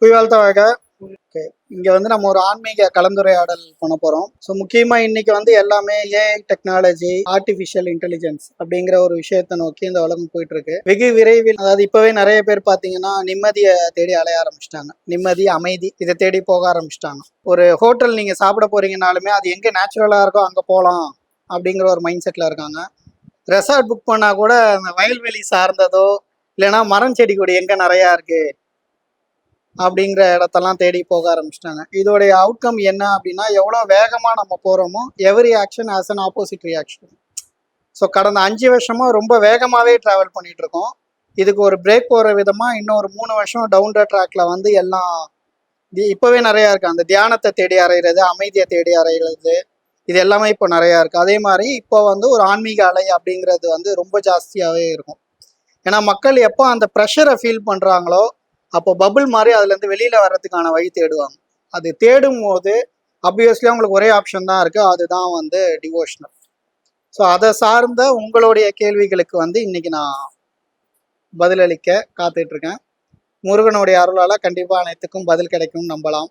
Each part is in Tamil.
புயல்தவக ஓகே. இங்க வந்து நம்ம ஒரு ஆன்மீக கலந்துரையாடல் பண்ண போறோம். ஸோ முக்கியமா இன்னைக்கு வந்து எல்லாமே ஏஐ டெக்னாலஜி, ஆர்டிஃபிஷியல் இன்டெலிஜென்ஸ் அப்படிங்கிற ஒரு விஷயத்தை நோக்கி இந்த உலகம் போயிட்டு இருக்கு. வெகு விரைவில், அதாவது இப்பவே நிறைய பேர் பாத்தீங்கன்னா நிம்மதியை தேடி அலைய ஆரம்பிச்சிட்டாங்க. நிம்மதி, அமைதி இதை தேடி போக ஆரம்பிச்சிட்டாங்க. ஒரு ஹோட்டல் நீங்க சாப்பிட போறீங்கனாலுமே அது எங்க நேச்சுரலா இருக்கோ அங்க போகலாம் அப்படிங்கிற ஒரு மைண்ட் செட்ல இருக்காங்க. ரெசார்ட் புக் பண்ணா கூட அந்த வயல்வெளி சார்ந்ததோ இல்லைன்னா மரம் செடி கொடி எங்க நிறையா இருக்கு அப்படிங்கிற இடத்தெல்லாம் தேடி போக ஆரம்பிச்சிட்டாங்க. இதோடைய அவுட்கம் என்ன அப்படின்னா, எவ்வளோ வேகமாக நம்ம போகிறோமோ every action as an opposite reaction. So கடந்த 5 வருஷமா ரொம்ப வேகமாகவே ட்ராவல் பண்ணிட்டு இருக்கோம். இதுக்கு ஒரு பிரேக் போகிற விதமாக இன்னும் ஒரு 3 வருஷம் டவுன் த ட்ராக்ல வந்து எல்லாம் இப்போவே நிறையா இருக்குது. அந்த தியானத்தை தேடி அறையிறது, அமைதியை தேடி அறையிறது, இது எல்லாமே இப்போ நிறையா இருக்குது. அதே மாதிரி இப்போ வந்து ஒரு ஆன்மீக அலை அப்படிங்கிறது வந்து ரொம்ப ஜாஸ்தியாகவே இருக்கும். ஏன்னா மக்கள் எப்போ அந்த ப்ரெஷரை ஃபீல் பண்ணுறாங்களோ அப்போ பபுள் மாதிரி அதுலேருந்து வெளியில் வர்றதுக்கான வழி தேடுவாங்க. அது தேடும் போது ஆப்வியஸ்லி அவங்களுக்கு ஒரே ஆப்ஷன் தான் இருக்குது, அதுதான் வந்து டிவோஷனல். ஸோ அதை சார்ந்த உங்களுடைய கேள்விகளுக்கு வந்து இன்னைக்கு நான் பதிலளிக்க காத்துட்ருக்கேன். முருகனுடைய அருளால் கண்டிப்பாக அனைத்துக்கும் பதில் கிடைக்கும்னு நம்பலாம்.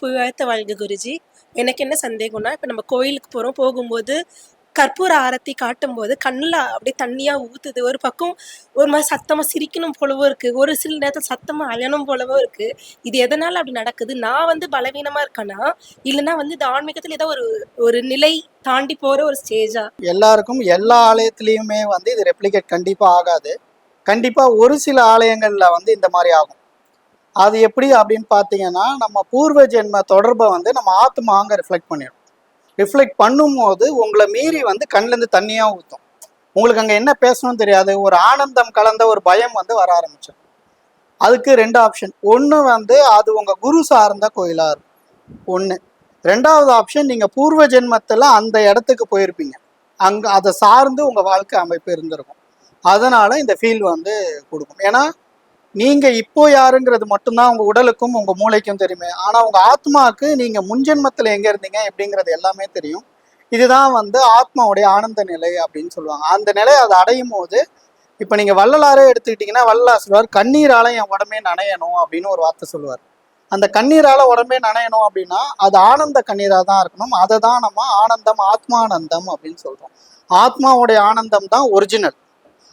புகழ்த்த வாழ்க குருஜி. எனக்கு என்ன சந்தேகம்னா, இப்போ நம்ம கோயிலுக்கு போகிறோம், போகும்போது கற்பூர ஆரத்தி காட்டும் போது கண்ணில் அப்படியே தண்ணியா ஊத்துது. ஒரு பக்கம் ஒரு மாதிரி சத்தமா சிரிக்கணும் போலவும் இருக்கு, ஒரு சில நேரத்தில் சத்தமா அழணும் போலவும் இருக்கு. இது எதனால அப்படி நடக்குது? நான் வந்து பலவீனமா இருக்கேனா, இல்லைன்னா வந்து இந்த ஆன்மீகத்தில் ஏதோ ஒரு ஒரு நிலை தாண்டி போற ஒரு ஸ்டேஜா? எல்லாருக்கும் எல்லா ஆலயத்துலேயுமே வந்து இது ரெப்ளிகேட் கண்டிப்பாக ஆகாது. கண்டிப்பாக ஒரு சில ஆலயங்களில் வந்து இந்த மாதிரி ஆகும். அது எப்படி அப்படின்னு பார்த்தீங்கன்னா, நம்ம பூர்வ ஜென்ம தொடர்பை வந்து நம்ம ஆத்மா அங்கே ரிஃப்ளெக்ட் பண்ணிடும். ரிஃப்ளெக்ட் பண்ணும்போது உங்களை மீறி வந்து கண்ணிலேருந்து தண்ணியாக ஊற்றும். உங்களுக்கு அங்கே என்ன பேசணும்னு தெரியாது, ஒரு ஆனந்தம் கலந்த ஒரு பயம் வந்து வர ஆரம்பிச்சிடும். அதுக்கு 2 ஆப்ஷன். ஒன்று வந்து அது உங்கள் குரு சார்ந்த கோயிலாக இருக்கும் ஒன்று. 2வது ஆப்ஷன், நீங்கள் பூர்வ ஜென்மத்தில் அந்த இடத்துக்கு போயிருப்பீங்க, அங்கே அதை சார்ந்து உங்கள் வாழ்க்கை அமைப்பு இருந்திருக்கும். அதனால் இந்த ஃபீல் வந்து கொடுக்கும். ஏன்னா நீங்கள் இப்போ யாருங்கிறது மட்டும்தான் உங்கள் உடலுக்கும் உங்கள் மூளைக்கும் தெரியுமே. ஆனால் உங்கள் ஆத்மாவுக்கு நீங்கள் முன்ஜென்மத்தில் எங்கே இருந்தீங்க எப்படிங்கிறது எல்லாமே தெரியும். இதுதான் வந்து ஆத்மாவுடைய ஆனந்த நிலை அப்படின்னு சொல்லுவாங்க. அந்த நிலை அதை அடையும் போது, இப்போ நீங்கள் வள்ளலாரே எடுத்துக்கிட்டிங்கன்னா, வள்ளலார் சொல்லுவார், கண்ணீரால் என் உடம்பே நனையணும் அப்படின்னு ஒரு வார்த்தை சொல்லுவார். அந்த கண்ணீரால் உடம்பே நனையணும் அப்படின்னா அது ஆனந்த கண்ணீராக தான் இருக்கணும். அதை தான் நம்ம ஆனந்தம், ஆத்மானந்தம் அப்படின்னு சொல்கிறோம். ஆத்மாவுடைய ஆனந்தம் தான் ஒரிஜினல்.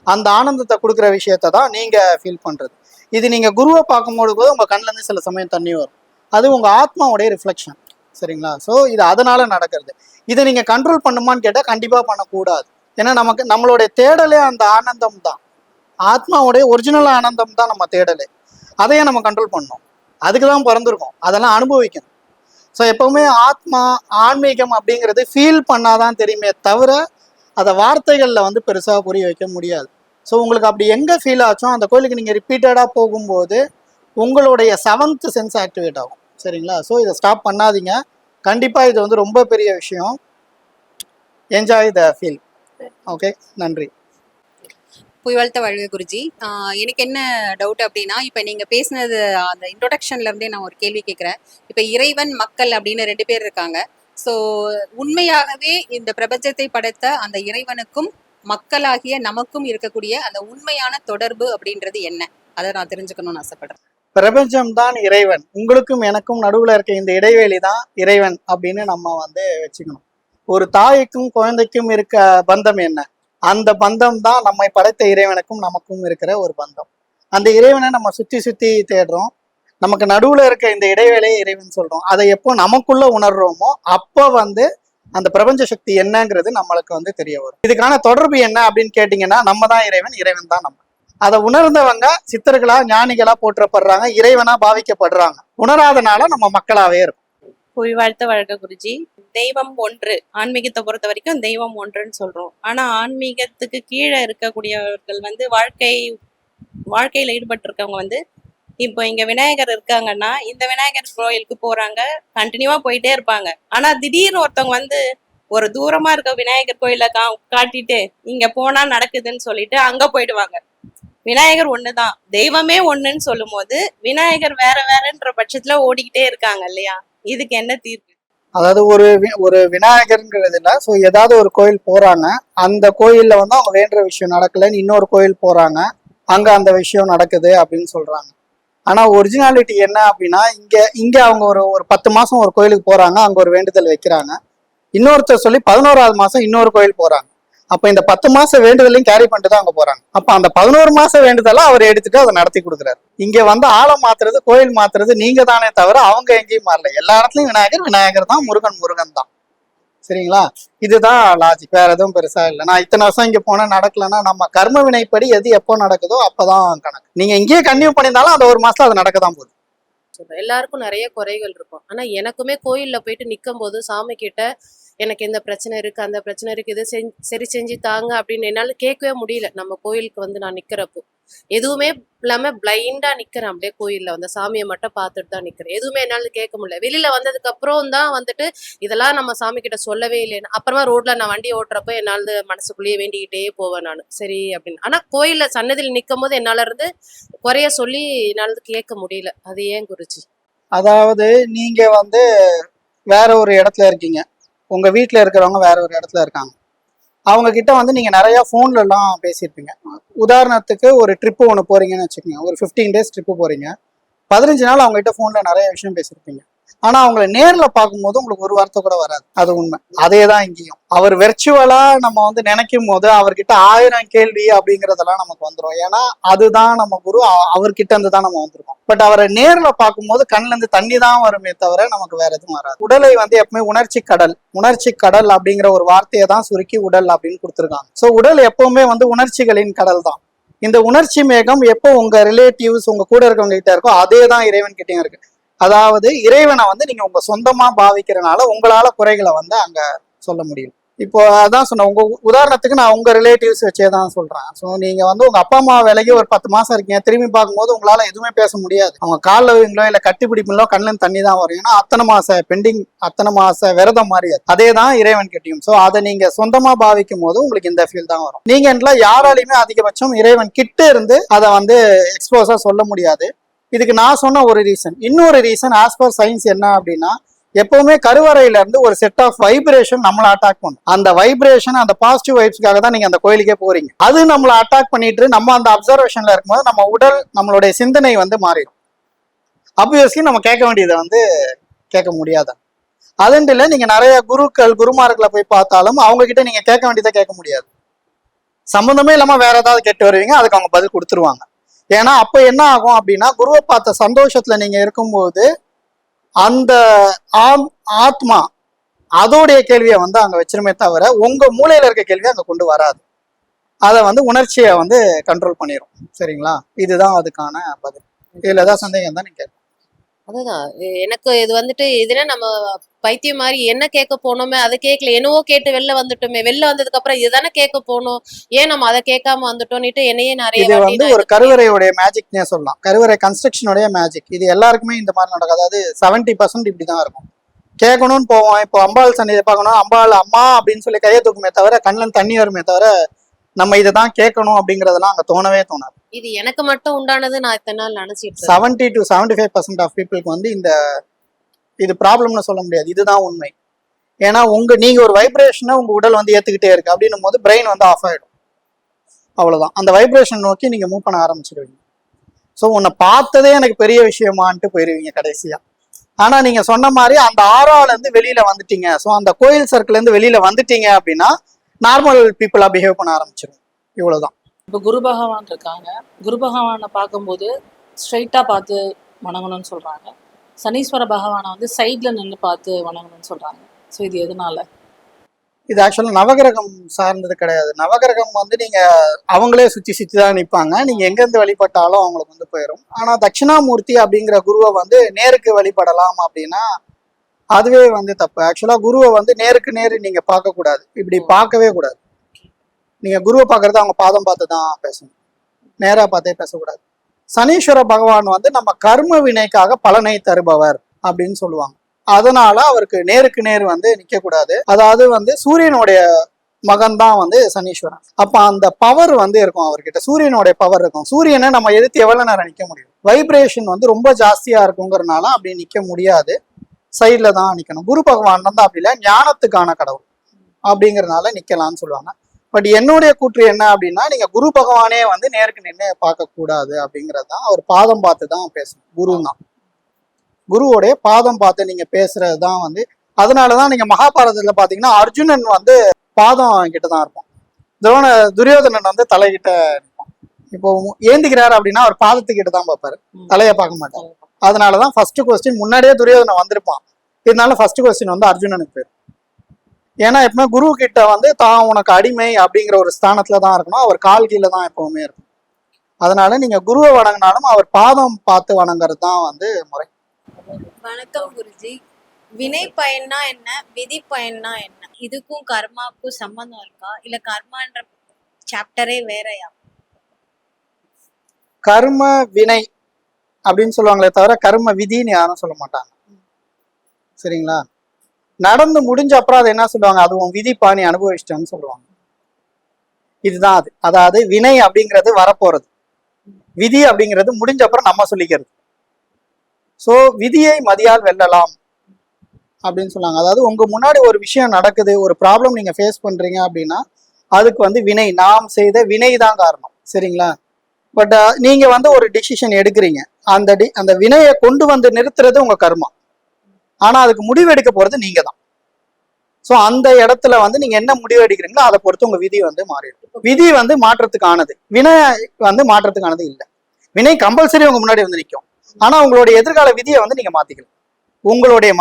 அந்த ஆனந்தத்தை கொடுக்குற விஷயத்தை தான் நீங்கள் ஃபீல் பண்ணுறது. இது நீங்கள் குருவை பார்க்கும்போது கூட உங்கள் கண்ணிலேருந்து சில சமயம் தண்ணி வரும். அது உங்கள் ஆத்மாவுடைய ரிஃப்ளெக்ஷன். சரிங்களா? ஸோ இது அதனால் நடக்கிறது. இதை நீங்கள் கண்ட்ரோல் பண்ணுமான்னு கேட்டால் கண்டிப்பாக பண்ணக்கூடாது. ஏன்னா நம்மளுடைய தேடலே அந்த ஆனந்தம் தான். ஆத்மாவுடைய ஒரிஜினல் ஆனந்தம் தான் நம்ம தேடலே. அதையே நம்ம கண்ட்ரோல் பண்ணணும். அதுக்கு தான் பிறந்திருக்கோம், அதெல்லாம் அனுபவிக்கணும். ஸோ எப்போவுமே ஆத்மா, ஆன்மீகம் அப்படிங்கிறது ஃபீல் பண்ணாதான் தெரியுமே தவிர அதை வார்த்தைகளில் வந்து பெருசாக புரிய வைக்க முடியாது. ஸோ உங்களுக்கு அப்படி எங்கே ஃபீல் ஆச்சோ அந்த கோயிலுக்கு நீங்கள் ரிப்பீட்டடாக போகும்போது உங்களுடைய 7th சென்ஸ் ஆக்டிவேட் ஆகும். சரிங்களா? ஸோ இதை ஸ்டாப் பண்ணாதீங்க. கண்டிப்பாக இது வந்து ரொம்ப பெரிய விஷயம். Enjoy the feel. ஓகே, நன்றி. புகழ்த்த வாழ்க குருஜி. எனக்கு என்ன டவுட் அப்படின்னா, இப்போ நீங்கள் பேசினது அந்த இன்ட்ரொடக்ஷன்லேருந்தே நான் ஒரு கேள்வி கேட்குறேன். இப்போ இறைவன், மக்கள் அப்படின்னு 2 பேர் இருக்காங்க. ஸோ உண்மையாகவே இந்த பிரபஞ்சத்தை படைத்த அந்த இறைவனுக்கும் மக்களாகிய நமக்கும் இருக்கக்கூடிய அந்த உண்மையான தொடர்பு அப்படின்றது என்ன? அதை நான் தெரிஞ்சுக்கணும்னு ஆசைப்படுறேன். பிரபஞ்சம் தான் இறைவன், உங்களுக்கும் எனக்கும் நடுவில் இருக்க இந்த இடைவெளி தான் இறைவன் அப்படின்னு நம்ம வந்து வச்சுக்கணும். ஒரு தாய்க்கும் குழந்தைக்கும் இருக்க பந்தம் என்ன? அந்த பந்தம் தான் நம்மை படைத்த இறைவனுக்கும் நமக்கும் இருக்கிற ஒரு பந்தம். அந்த இறைவனை நம்ம சுற்றி சுற்றி தேடுறோம். நமக்கு நடுவில் இருக்க இந்த இடைவேளையை இறைவன் சொல்றோம். அதை எப்போ நமக்குள்ள உணர்றோமோ அப்போ வந்து அந்த பிரபஞ்ச சக்தி என்னங்கிறது நம்மளுக்கு வந்து தெரிய வரும். இதுக்கான தொடர்பு என்ன அப்படின்னு கேட்டீங்கன்னா, நம்ம தான் இறைவன், இறைவன் தான் நம்ம. அதை உணர்ந்தவங்க சித்தர்களா, ஞானிகளா போற்றப்படுறாங்க, இறைவனா பாவிக்கப்படுறாங்க. உணராதனால நம்ம மக்களாவே இருக்கும். புவி வாழ்த்த வாழ்க குருஜி. தெய்வம் ஒன்று, ஆன்மீகத்தை பொறுத்த வரைக்கும் தெய்வம் ஒன்றுன்னு சொல்றோம். ஆனா ஆன்மீகத்துக்கு கீழே இருக்கக்கூடியவர்கள் வந்து வாழ்க்கையில ஈடுபட்டு இருக்கவங்க வந்து, இப்போ இங்க விநாயகர் இருக்காங்கன்னா இந்த விநாயகர் கோயிலுக்கு போறாங்க, கண்டினியூவா போயிட்டே இருப்பாங்க. ஆனா திடீர்னு ஒருத்தவங்க வந்து ஒரு தூரமா இருக்க விநாயகர் கோயில காட்டிட்டு இங்க போனா நடக்குதுன்னு சொல்லிட்டு அங்க போயிடுவாங்க. விநாயகர் ஒண்ணுதான், தெய்வமே ஒண்ணுன்னு சொல்லும் போது விநாயகர் வேற வேறன்ற பட்சத்துல ஓடிக்கிட்டே இருக்காங்க இல்லையா? இதுக்கு என்ன தீர்வு? அதாவது ஒரு விநாயகர்ங்கிறது இல்லை. ஸோ ஏதாவது ஒரு கோயில் போறாங்க, அந்த கோயில்ல வந்து அவங்க வேண்டுற விஷயம் நடக்கலைன்னு இன்னொரு கோயில் போறாங்க, அங்க அந்த விஷயம் நடக்குது அப்படின்னு சொல்றாங்க. ஆனா ஒரிஜினாலிட்டி என்ன அப்படின்னா இங்க அவங்க ஒரு 10 மாசம் ஒரு கோயிலுக்கு போறாங்க, அங்க ஒரு வேண்டுதல் வைக்கிறாங்க. இன்னொருத்தர் சொல்லி 11வது மாசம் இன்னொரு கோயில் போறாங்க. அப்ப இந்த 10 மாசம் வேண்டுதலையும் கேரி பண்ணிட்டு தான் அங்க போறாங்க. அப்ப அந்த 11 மாசம் வேண்டுதலை அவர் எடுத்துட்டு அதை நடத்தி கொடுக்குறாரு. இங்க வந்து ஆழம் மாத்துறது, கோயில் மாத்துறது நீங்க தானே தவிர அவங்க எங்கேயும் மாறல. எல்லா இடத்துலயும் விநாயகர் தான், முருகன் தான். சரிங்களா? இதுதான் லாஜிக், வேற எதுவும் பெருசா இல்லை. நான் இத்தனை வருஷம் இங்க போனா நடக்கலன்னா நம்ம கர்ம வினைப்படி எது எப்போ நடக்குதோ அப்பதான் கணக்கு. நீங்க இங்கேயே கன்டினியூ பண்ணியிருந்தாலும் அந்த ஒரு மாசத்துல அது நடக்கதான் போகுது. எல்லாருக்கும் நிறைய குறைகள் இருக்கும். ஆனா எனக்குமே கோயில்ல போயிட்டு நிக்கும் போது சாமி கிட்ட எனக்கு இந்த பிரச்சனை இருக்கு, அந்த பிரச்சனை இருக்கு, இது சரி செஞ்சு தாங்க அப்படின்னு என்னால கேட்கவே முடியல. நம்ம கோயிலுக்கு வந்து நான் நிக்கிறப்போ எதுவுமே இல்லாம பிளைண்டா நிக்கிறேன். அப்படியே கோயில்ல வந்து சாமியை மட்டும் பார்த்துட்டு தான் நிக்கிறேன். எதுவுமே என்னால கேட்க முடியல. வெளியில வந்ததுக்கு அப்புறம் தான் வந்துட்டு இதெல்லாம் நம்ம சாமி கிட்ட சொல்லவே இல்லைன்னு. அப்புறமா ரோட்ல நான் வண்டி ஓட்டுறப்போ என்னால மனசுக்குள்ளேயே வேண்டிக்கிட்டே போவேன் நான், சரி அப்படின்னு. ஆனா கோயில்ல சன்னதியில் நிக்கும் போது என்னால இருந்து குறைய சொல்லி என்னால கேட்க முடியல. அது ஏன் குருஜி? அதாவது நீங்க வந்து வேற ஒரு இடத்துல இருக்கீங்க, உங்க வீட்டுல இருக்கிறவங்க வேற ஒரு இடத்துல இருக்காங்க. அவங்க கிட்ட வந்து நீங்க நிறைய போன்ல எல்லாம் பேசியிருப்பீங்க. உதாரணத்துக்கு ஒரு ட்ரிப்பு ஒன்று போறீங்கன்னு வச்சுக்கோங்க, ஒரு 15 days ட்ரிப்பு போறீங்க. 15 நாள் அவங்க கிட்ட போன்ல நிறைய விஷயம் பேசியிருப்பீங்க. ஆனா அவங்கள நேர்ல பார்க்கும்போது உங்களுக்கு ஒரு வார்த்தை கூட வராது. அது உண்மை. அதே தான் இங்கேயும். அவர் வெர்ச்சுவலா நம்ம வந்து நினைக்கும் போது அவர்கிட்ட 1000 கேள்வி அப்படிங்கறதெல்லாம் நமக்கு வந்துடும். ஏன்னா அதுதான் நம்ம குரு, அவர்கிட்ட இருந்து தான் நம்ம வந்திருக்கோம். பட் அவரை நேர்ல பார்க்கும்போது கண்ணுல இருந்து தண்ணி தான் வருமே தவிர நமக்கு வேற எதுவும் வராது. உடலை வந்து எப்பவுமே உணர்ச்சி கடல் அப்படிங்கிற ஒரு வார்த்தையை தான் சுருக்கி உடல் அப்படின்னு கொடுத்துருக்காங்க. ஸோ உடல் எப்பவுமே வந்து உணர்ச்சிகளின் கடல் தான். இந்த உணர்ச்சி மேகம் எப்போ உங்க ரிலேட்டிவ்ஸ் உங்க கூட இருக்கவங்க கிட்ட இருக்கோ அதே தான் இறைவன் கிட்டயும் இருக்கு. அதாவது இறைவனை வந்து நீங்க உங்க சொந்தமா பாவிக்கிறதுனால உங்களால குறைகளை வந்து அங்க சொல்ல முடியும். இப்போ அதான் சொன்னேன், உங்க உதாரணத்துக்கு நான் உங்க ரிலேட்டிவ்ஸ் வச்சே தான் சொல்றேன். ஸோ நீங்க வந்து உங்க அப்பா அம்மா விலகி ஒரு 10 மாசம் இருக்கீங்க, திரும்பி பார்க்கும்போது உங்களால எதுவுமே பேச முடியாது. அவங்க காலில் வைங்களோ இல்லை கட்டி பிடிப்பீங்களோ கண்ணில் தண்ணி தான் வரும். ஏன்னா அத்தனை மாச விரதம் மாதிரி அதே தான் இறைவன் கிட்டையும். ஸோ அதை நீங்க சொந்தமா பாவிக்கும் போது உங்களுக்கு இந்த ஃபீல் தான் வரும். நீங்க யாராலையுமே அதிகபட்சம் இறைவன் கிட்ட இருந்து அதை வந்து எக்ஸ்போஸா சொல்ல முடியாது. இதுக்கு நான் சொன்ன ஒரு ரீசன். இன்னொரு ரீசன் ஆஸ் பர் சயின்ஸ் என்ன அப்படின்னா, எப்பவுமே கருவறையில இருந்து ஒரு செட் ஆஃப் வைப்ரேஷன் நம்மளை அட்டாக் பண்ணும். அந்த வைப்ரேஷன், அந்த பாசிட்டிவ் வைப்ஸ்க்காக தான் நீங்க அந்த கோயிலுக்கே போறீங்க. அது நம்மளை அட்டாக் பண்ணிட்டு நம்ம அந்த அப்சர்வேஷன்ல இருக்கும்போது நம்ம உடல், நம்மளுடைய சிந்தனை வந்து மாறிடும். ஆப்வியஸ்லி நம்ம கேட்க வேண்டியதை வந்து கேட்க முடியாது. அதுன்ட்டு இல்லை, நீங்க நிறைய குருமார்களை போய் பார்த்தாலும் அவங்க கிட்ட நீங்க கேட்க வேண்டியதை கேட்க முடியாது. சம்பந்தமே இல்லாம வேற ஏதாவது கேட்டு வருவீங்க, அதுக்கு அவங்க பதில் கொடுத்துருவாங்க. ஏன்னா அப்ப என்ன ஆகும் அப்படின்னா, குருவை பார்த்த சந்தோஷத்துல நீங்க இருக்கும்போது அந்த ஆத்மா அதோடைய கேள்வியை வந்து அங்க வச்சிருமே தவிர உங்க மூளையில இருக்க கேள்வியை அங்க கொண்டு வராது. அதை வந்து உணர்ச்சியை வந்து கண்ட்ரோல் பண்ணிடும். சரிங்களா? இதுதான் அதுக்கான பதில். இதுல ஏதாவது சந்தேகம் தான் நீங்க. அதுதான் எனக்கு இது வந்துட்டு இதுல நம்ம பைத்தியம் மாதிரி என்ன கேட்க போனோமே அதை கேட்கல, என்னவோ கேட்டு வெளில வந்துட்டோமே, வெளில வந்ததுக்கு அப்புறம் இதுதானே கேட்க போனோம், ஏன் நம்ம அதை கேட்காம வந்துட்டோம்னுட்டு என்னையே நிறைய இது வந்து ஒரு கருவறையுடைய மேஜிக்னே சொல்லலாம். கருவறை கன்ஸ்ட்ரக்ஷனுடைய மேஜிக். இது எல்லாருக்குமே இந்த மாதிரி நடக்கும். அதாவது 70% இப்படிதான் இருக்கும். கேட்கணும்னு போவோம். இப்போ அம்பாள் சன்னிதை பார்க்கணும், அம்பாள் அம்மா அப்படின்னு சொல்லி கையை தூக்குமே தவிர கண்ணில் தண்ணி வருமே தவிர நம்ம இதை தான் கேட்கணும் அப்படிங்கறதெல்லாம் அங்க தோணவே தோணாது. இது எனக்கு மட்டும் உண்டானது நான் இத்தனை நாள் நினைச்சிட்டு 70 to 75% ஆஃப் பீப்புளுக்கு வந்து இது ப்ராப்ளம்னு சொல்ல முடியாது. இதுதான் உண்மை. ஏன்னா நீங்க ஒரு வைப்ரேஷனை உங்க உடல் வந்து ஏத்துக்கிட்டே இருக்கு அப்படின்னும் போது பிரெயின் வந்து ஆஃப் ஆயிடும். அவ்வளவுதான். அந்த வைப்ரேஷன் நோக்கி நீங்க மூவ் பண்ண ஆரம்பிச்சிருவீங்க. ஸோ உன்னை பார்த்ததே எனக்கு பெரிய விஷயமான்ட்டு போயிருவீங்க கடைசியா. ஆனா நீங்க சொன்ன மாதிரி அந்த ஆறால இருந்து வெளியில வந்துட்டீங்க, ஸோ அந்த கோயில் சர்க்கிள் இருந்து வெளியில வந்துட்டீங்க அப்படின்னா நார்மல் பீப்புளா பிஹேவ் பண்ண ஆரம்பிச்சிடும். இவ்வளவுதான். இப்போ குரு பகவான் இருக்காங்க. குரு பகவானை பார்க்கும்போது ஸ்ட்ரைட்டா பார்த்து வணங்கணும்னு சொல்றாங்க. சனீஸ்வர பகவானை வந்து சைட்ல நின்று பார்த்து வணங்கணும்னு சொல்றாங்க. ஸோ இது எதனால? இது ஆக்சுவலா நவகிரகம் சார்ந்தது கிடையாது. நவகிரகம் வந்து நீங்க அவங்களே சுத்தி தான் நிற்பாங்க. நீங்க எங்கேருந்து வழிபட்டாலும் அவங்களுக்கு வந்து போயிடும். ஆனா தட்சிணாமூர்த்தி அப்படிங்கிற குருவை வந்து நேருக்கு வழிபடலாம் அப்படின்னா அதுவே வந்து தப்பு. ஆக்சுவலா குருவை வந்து நேருக்கு நேரு நீங்க பார்க்க கூடாது, இப்படி பார்க்கவே கூடாது. நீங்க குருவை பார்க்கறது அவங்க பாதம் பார்த்து தான் பேசணும், நேரா பார்த்தே பேசக்கூடாது. சனீஸ்வர பகவான் வந்து நம்ம கர்ம வினைக்காக பலனை தருபவர் அப்படின்னு சொல்லுவாங்க. அதனால அவருக்கு நேருக்கு நேர் வந்து நிக்க கூடாது. அதாவது வந்து சூரியனுடைய மகன் தான் வந்து சனீஸ்வரன். அப்ப அந்த பவர் வந்து இருக்கும் அவர்கிட்ட, சூரியனுடைய பவர் இருக்கும். சூரியனை நம்ம எதிர்த்து எவ்வளவு நேரம் நிக்க முடியும்? வைப்ரேஷன் வந்து ரொம்ப ஜாஸ்தியா இருக்குங்கிறதுனால அப்படி நிக்க முடியாது, சைட்ல தான் நிக்கணும். குரு பகவான் வந்து அப்படி இல்லை, ஞானத்துக்கான கடவுள் அப்படிங்கறதுனால நிக்கலாம்னு சொல்லுவாங்க. பட் என்னுடைய கூற்று என்ன அப்படின்னா, நீங்க குரு பகவானே வந்து நேருக்கு நின்று பார்க்க கூடாது அப்படிங்கிறது தான். அவர் பாதம் பார்த்து தான் பேசணும். குரு தான், குருவோடைய பாதம் பார்த்து நீங்க பேசுறது தான் வந்து. அதனாலதான் நீங்க மகாபாரதத்துல பாத்தீங்கன்னா அர்ஜுனன் வந்து பாதம் கிட்ட தான் இருப்பான், துரியோதனன் வந்து தலைகிட்ட இருப்பான். இப்போ ஏந்திக்கிறாரு அப்படின்னா அவர் பாதத்துக்கிட்ட தான் பார்ப்பாரு, தலையை பார்க்க மாட்டார். அதனாலதான் ஃபர்ஸ்ட் கொஸ்டின் முன்னாடியே துரியோதனன் வந்திருப்பான், இருந்தாலும் ஃபர்ஸ்ட் கொஸ்டின் வந்து அர்ஜுனனுக்கு பேர். ஏன்னா எப்பவுமே குரு கிட்ட வந்து தான் உனக்கு அடிமை அப்படிங்கிற ஒரு ஸ்தானத்துல தான் இருக்கணும், அவர் கால் கீழே தான் எப்பவுமே இருக்கும். அதனால நீங்க குருவை வணங்கினாலும் அவர் பாதம் பார்த்து வணங்குறது தான் வந்து முறை. வணக்கம் குருஜி. வினை பயன்னா என்ன, விதி பயன்னா என்ன? இதுக்கும் கர்மாவுக்கும் சம்பந்தம் இருக்கா, இல்ல கர்மான்ற சாப்டரே வேறயா? கர்ம வினை அப்படின்னு சொல்லுவாங்களே தவிர கர்ம விதின்னு யாரும் சொல்ல மாட்டாங்க. சரிங்களா? நடந்து முடிஞ்ச அப்புறம் அதை என்ன சொல்லுவாங்க, அது உன் விதி பாணி அனுபவிச்சிட்டேன்னு சொல்லுவாங்க. இதுதான் அது. அதாவது வினை அப்படிங்கிறது வரப்போறது, விதி அப்படிங்கிறது முடிஞ்ச அப்புறம் நம்ம சொல்லிக்கிறது. ஸோ விதியை மதியால் வெல்லலாம் அப்படின்னு சொன்னாங்க. அதாவது உங்க முன்னாடி ஒரு விஷயம் நடக்குது, ஒரு ப்ராப்ளம் நீங்க ஃபேஸ் பண்றீங்க அப்படின்னா அதுக்கு வந்து வினை, நாம் செய்த வினை தான் காரணம். சரிங்களா? பட் நீங்க வந்து ஒரு டிசிஷன் எடுக்கிறீங்க, அந்த வினையை கொண்டு வந்து நிறுத்துறது உங்க கர்மா, ஆனா அதுக்கு முடிவு எடுக்க போறது நீங்க தான். ஸோ அந்த இடத்துல வந்து நீங்க என்ன முடிவு எடுக்கிறீங்களோ அதை பொறுத்து உங்க விதி வந்து மாறிடும். விதி வந்து மாற்றத்துக்கானது, வினை வந்து மாற்றத்துக்கானது இல்லை. வினை கம்பல்சரி உங்க முன்னாடி வந்து நிற்கும், ஆனா உங்களுடைய எதிர்கால விதியை வந்து நீங்க மாத்திக்கலாம். உங்களுடைய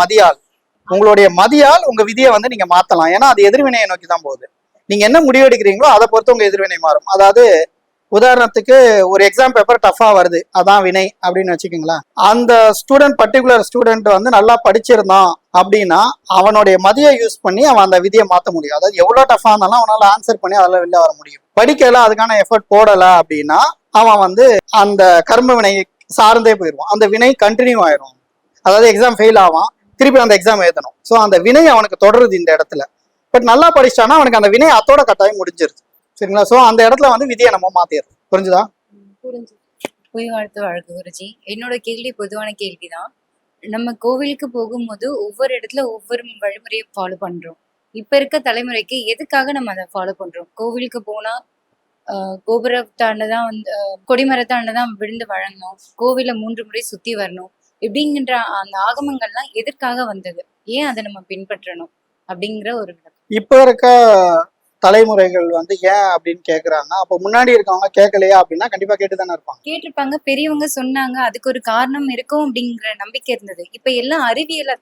மதியால் உங்க விதியை வந்து நீங்க மாத்தலாம். ஏன்னா அது எதிர்வினையை நோக்கி தான் போகுது. நீங்க என்ன முடிவு எடுக்கிறீங்களோ அதை பொறுத்து உங்க எதிர்வினை மாறும். அதாவது உதாரணத்துக்கு ஒரு எக்ஸாம் பேப்பர் டஃபா வருது, அதான் வினை அப்படின்னு வச்சுக்கோங்களேன். அந்த பர்டிகுலர் ஸ்டூடெண்ட் வந்து நல்லா படிச்சிருந்தான் அப்படின்னா அவனுடைய மதியை யூஸ் பண்ணி அவன் அந்த விதியை மாற்ற முடியும். அதாவது எவ்வளவு டஃபா இருந்தாலும் அவனால ஆன்சர் பண்ணி அதில் வெளில வர முடியும். படிக்கலாம் அதுக்கான எஃபர்ட் போடல அப்படின்னா அவன் வந்து அந்த கர்ம வினையை சார்ந்தே போயிடுவான், அந்த வினை கண்டினியூ ஆயிடும். அதாவது எக்ஸாம் ஃபெயில் ஆவான், திருப்பி அந்த எக்ஸாம் எழுதணும். ஸோ அந்த வினை அவனுக்கு தொடருது இந்த இடத்துல. பட் நல்லா படிச்சானா அவனுக்கு அந்த வினை அத்தோட கட்டாயம் முடிஞ்சிருது. சரிங்களா? ஸோ அந்த இடத்துல வந்து விதியை நம்ம மாத்திடுறோம். புரிஞ்சுதா? புரிஞ்சு. பொய் வாழ்த்து வழக்கு குருஜி. என்னோட கேள்வி பொதுவான கேள்விதான். நம்ம கோவிலுக்கு போகும்போது ஒவ்வொரு இடத்துல ஒவ்வொரு வழிமுறையை ஃபாலோ பண்றோம். இப்ப இருக்க தலைமுறைக்கு எதுக்காக நம்ம அதை ஃபாலோ பண்றோம்? கோவிலுக்கு போனா கோபுரத்தாண்டதான் வந்து கொடிமரத்தாண்டதான் விழுந்து வழங்கணும், கோவில 3 முறை சுத்தி வரணும், இப்படிங்கிற அந்த ஆகமங்கள்லாம் எதற்காக வந்தது, ஏன் அதை நம்ம பின்பற்றணும் அப்படிங்கிற ஒரு விளக்கம். இப்ப இருக்க தலைமுறைகள் வந்து ஏன் அப்படின்னு கேக்குறாங்க. அப்ப முன்னாடி இருக்கவங்க கேட்கலையா அப்படின்னா கண்டிப்பா கேட்டுதானே இருப்பாங்க. கேட்டிருப்பாங்க, பெரியவங்க சொன்னாங்க, அதுக்கு ஒரு காரணம் இருக்கும் அப்படிங்கிற நம்பிக்கை இருந்தது. இப்ப எல்லாம் அறிவியலை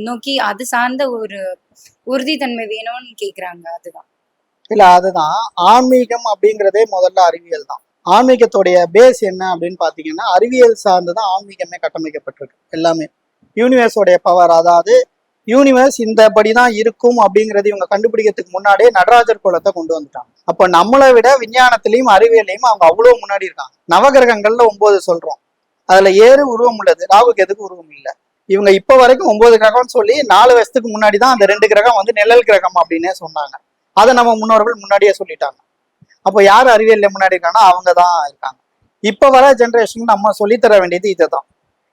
நோக்கி அது சார்ந்த ஒரு உறுதித்தன்மை வேணும்னு கேக்குறாங்க. அதுதான் இல்ல, அதுதான் ஆன்மீகம் அப்படிங்கிறதே முதல்ல அறிவியல் தான். ஆன்மீகத்துடைய பேஸ் என்ன அப்படின்னு பாத்தீங்கன்னா அறிவியல் சார்ந்துதான் ஆன்மீகமே கட்டமைக்கப்பட்டிருக்கு. எல்லாமே யூனிவர்ஸோடைய பவர், அதாவது யூனிவர்ஸ் இந்த படிதான் இருக்கும் அப்படிங்கிறது இவங்க கண்டுபிடிக்கிறதுக்கு முன்னாடியே நடராஜர் குலத்தை கொண்டு வந்துட்டாங்க. அப்ப நம்மளை விட விஞ்ஞானத்திலையும் அறிவியலையும் அவங்க அவ்வளவு முன்னாடி இருக்காங்க. நவகிரகங்கள்ல 9 சொல்றோம், அதுல 7 உருவம் உள்ளது, ராகுக்கு எதுக்கு உருவம் இல்லை. இவங்க இப்ப வரைக்கும் 9 கிரகம்னு சொல்லி 4 வருஷத்துக்கு முன்னாடி தான் அந்த 2 கிரகம் வந்து நிழல் கிரகம் அப்படின்னே சொன்னாங்க. அதை நம்ம முன்னோர்கள் முன்னாடியே சொல்லிட்டாங்க. அப்போ யார் அறிவியல்ல முன்னாடி இருக்காங்கன்னா அவங்க தான் இருக்காங்க. இப்ப வர ஜென்ரேஷன் நம்ம சொல்லித்தர வேண்டியது இதுதான்.